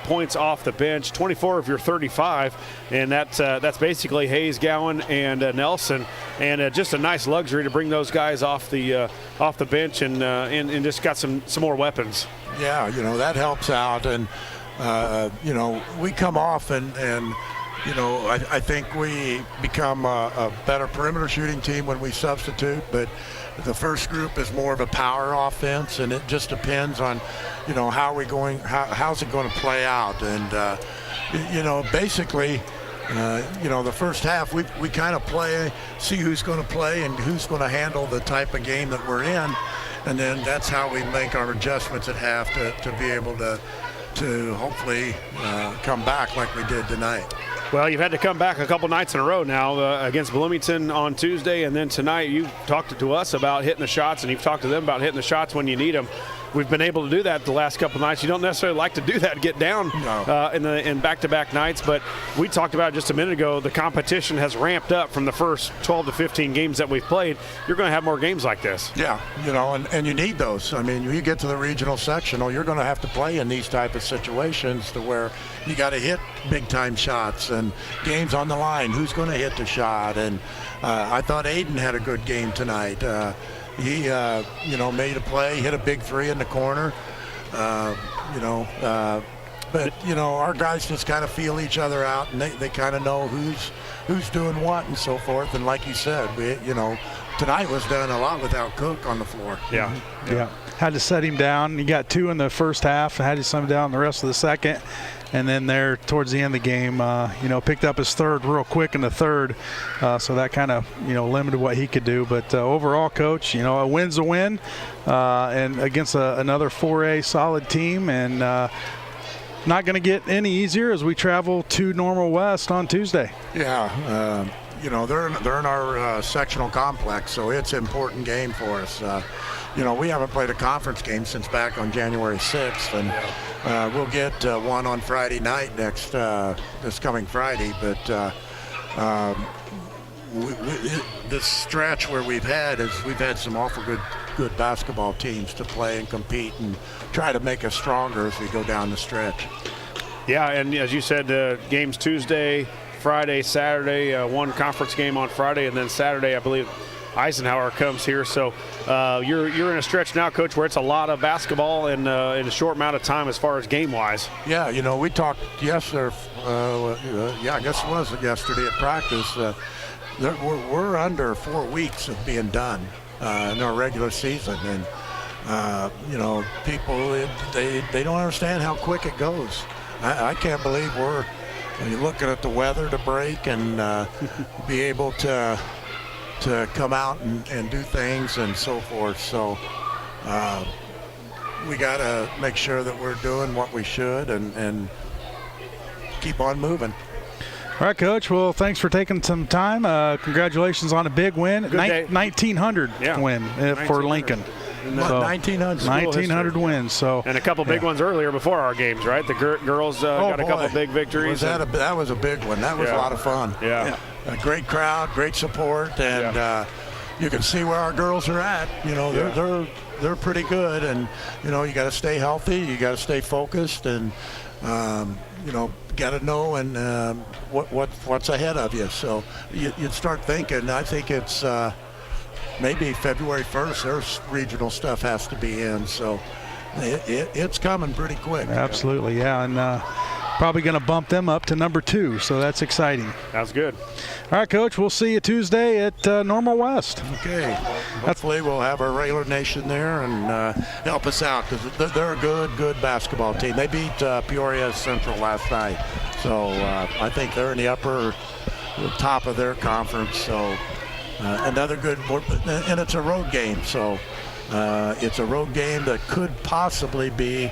points off the bench, 24 of your 35, and that's basically Hayes, Gowan, and Nelson, and just a nice luxury to bring those guys off the bench and just got some more weapons. Yeah, that helps out, and we come off and I think we become a better perimeter shooting team when we substitute, but the first group is more of a power offense, and it just depends on, how's it going to play out. And, basically, the first half we kind of see who's going to play and who's going to handle the type of game that we're in. And then that's how we make our adjustments at half to be able to hopefully come back like we did tonight. Well, you've had to come back a couple nights in a row now against Bloomington on Tuesday, and then tonight you talked to us about hitting the shots, and you've talked to them about hitting the shots when you need them. We've been able to do that the last couple nights. You don't necessarily like to do that, get down in back-to-back nights, but we talked about it just a minute ago. The competition has ramped up from the first 12 to 15 games that we've played. You're going to have more games like this. Yeah, and you need those. I mean, you get to the regional sectional, you're going to have to play in these type of situations to where you got to hit big-time shots and games on the line. Who's going to hit the shot? And I thought Aiden had a good game tonight. He, made a play, hit a big 3 in the corner, but our guys just kind of feel each other out, and they kind of know who's doing what and so forth. And like you said, tonight was done a lot without Cook on the floor. Yeah. Had to set him down. He got 2 in the first half, had to set him down the rest of the second. And then there towards the end of the game, picked up his third real quick in the third. So that kind of, limited what he could do. But overall, Coach, a win's a win, and against another 4A solid team. And not going to get any easier as we travel to Normal West on Tuesday. Yeah, they're in our sectional complex, so it's an important game for us. We haven't played a conference game since back on January 6th, and we'll get one on Friday night this coming Friday. But this stretch where we've had some awful good basketball teams to play and compete and try to make us stronger as we go down the stretch. Yeah, and as you said, games Tuesday, Friday, Saturday, one conference game on Friday, and then Saturday, I believe, Eisenhower comes here. So you're in a stretch now, Coach, where it's a lot of basketball in a short amount of time as far as game-wise. Yeah, we talked yesterday, I guess it was yesterday at practice. We're under 4 weeks of being done in our regular season. And, people, they don't understand how quick it goes. I can't believe we're looking at the weather to break and be able to come out and do things and so forth. So we got to make sure that we're doing what we should and keep on moving. All right, Coach. Well, thanks for taking some time. Congratulations on a big win. 1900 win for Lincoln. So, 1900 wins. So and a couple big ones earlier before our games, right? The girls got a couple big victories. That was a big one. That was a lot of fun. Yeah. A great crowd, great support, and you can see where our girls are at. They're pretty good, and you got to stay healthy. You got to stay focused, and got to know and what's ahead of you. So you'd start thinking. I think it's maybe February 1st. Their regional stuff has to be in. So it's coming pretty quick. Absolutely, yeah, and probably going to bump them up to number 2. So that's exciting. That's good. All right, Coach. We'll see you Tuesday at Normal West. Okay. Hopefully we'll have our Railer Nation there and help us out because they're a good basketball team. They beat Peoria Central last night. So I think they're in the upper the top of their conference. So another good, and it's a road game. So it's a road game that could possibly be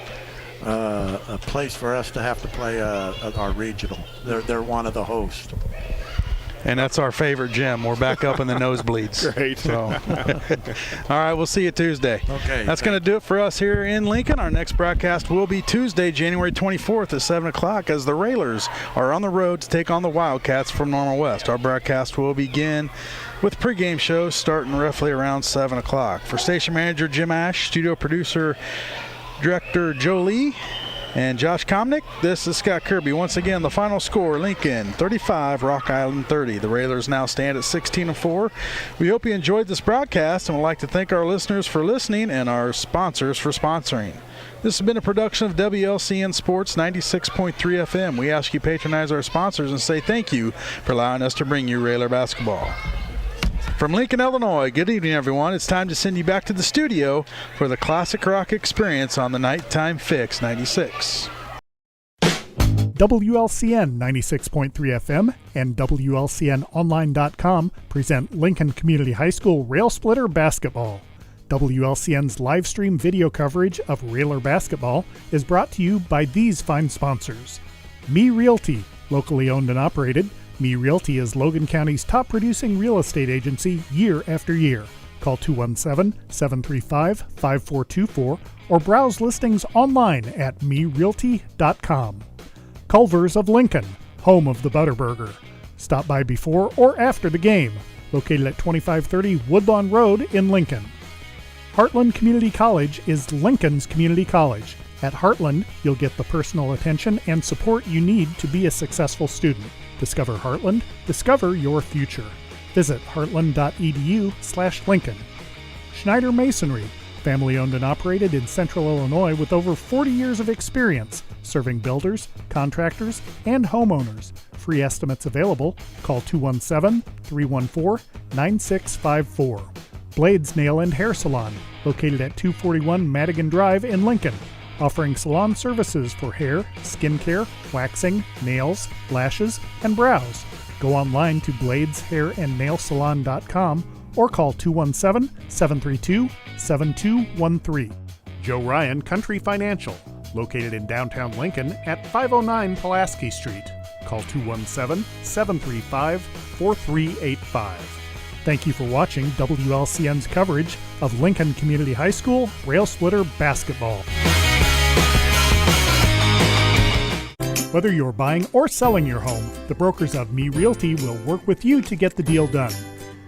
a place for us to have to play our regional. They're one of the hosts. And that's our favorite gym. We're back up in the nosebleeds. Great. So. All right, we'll see you Tuesday. Okay. That's going to do it for us here in Lincoln. Our next broadcast will be Tuesday, January 24th at 7 o'clock as the Railers are on the road to take on the Wildcats from Normal West. Our broadcast will begin with pregame shows starting roughly around 7 o'clock. For station manager Jim Ash, studio producer director Joe Lee, and Josh Komnick, this is Scott Kirby. Once again, the final score, Lincoln 35, Rock Island 30. The Railers now stand at 16-4. We hope you enjoyed this broadcast and would like to thank our listeners for listening and our sponsors for sponsoring. This has been a production of WLCN Sports 96.3 FM. We ask you patronize our sponsors and say thank you for allowing us to bring you Railer basketball. From Lincoln, Illinois, good evening, everyone. It's time to send you back to the studio for the Classic Rock Experience on the Nighttime Fix 96. WLCN 96.3 FM and WLCNonline.com present Lincoln Community High School Rail Splitter Basketball. WLCN's live stream video coverage of Railer basketball is brought to you by these fine sponsors. Me Realty, locally owned and operated. Me Realty is Logan County's top producing real estate agency year after year. Call 217-735-5424 or browse listings online at merealty.com. Culver's of Lincoln, home of the Butterburger. Stop by before or after the game, located at 2530 Woodlawn Road in Lincoln. Heartland Community College is Lincoln's community college. At Heartland, you'll get the personal attention and support you need to be a successful student. Discover Heartland. Discover your future. Visit heartland.edu/Lincoln. Schneider Masonry, family owned and operated in Central Illinois with over 40 years of experience serving builders, contractors, and homeowners. Free estimates available. Call 217-314-9654. Blades Nail and Hair Salon, located at 241 Madigan Drive in Lincoln. Offering salon services for hair, skincare, waxing, nails, lashes, and brows. Go online to bladeshairandnailsalon.com or call 217-732-7213. Joe Ryan Country Financial, located in downtown Lincoln at 509 Pulaski Street. Call 217-735-4385. Thank you for watching WLCN's coverage of Lincoln Community High School Rail Splitter Basketball. Whether you're buying or selling your home, the brokers of Me Realty will work with you to get the deal done.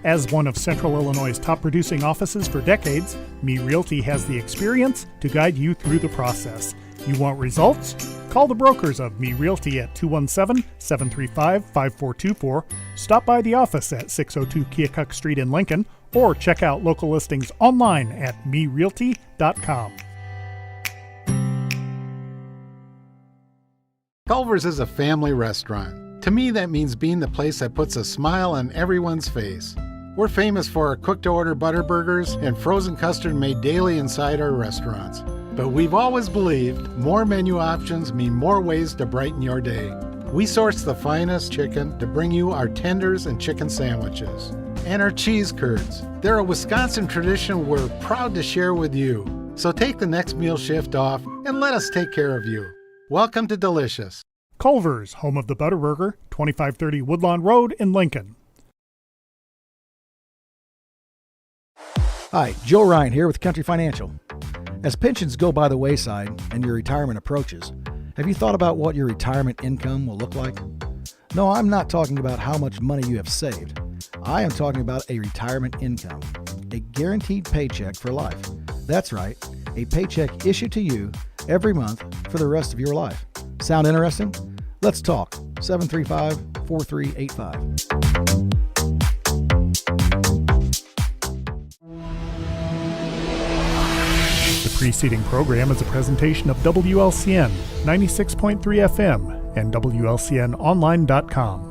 As one of Central Illinois' top producing offices for decades, Me Realty has the experience to guide you through the process. You want results? Call the brokers of Me Realty at 217-735-5424, stop by the office at 602 Keokuk Street in Lincoln, or check out local listings online at merealty.com. Culver's is a family restaurant. To me, that means being the place that puts a smile on everyone's face. We're famous for our cooked-to-order butter burgers and frozen custard made daily inside our restaurants. But we've always believed more menu options mean more ways to brighten your day. We source the finest chicken to bring you our tenders and chicken sandwiches. And our cheese curds. They're a Wisconsin tradition we're proud to share with you. So take the next meal shift off and let us take care of you. Welcome to Delicious. Culver's, home of the Butterburger, 2530 Woodlawn Road in Lincoln. Hi, Joe Ryan here with Country Financial. As pensions go by the wayside and your retirement approaches, have you thought about what your retirement income will look like? No, I'm not talking about how much money you have saved. I am talking about a retirement income, a guaranteed paycheck for life. That's right, a paycheck issued to you every month for the rest of your life. Sound interesting? Let's talk. 735-4385. The preceding program is a presentation of WLCN 96.3 FM and WLCNonline.com.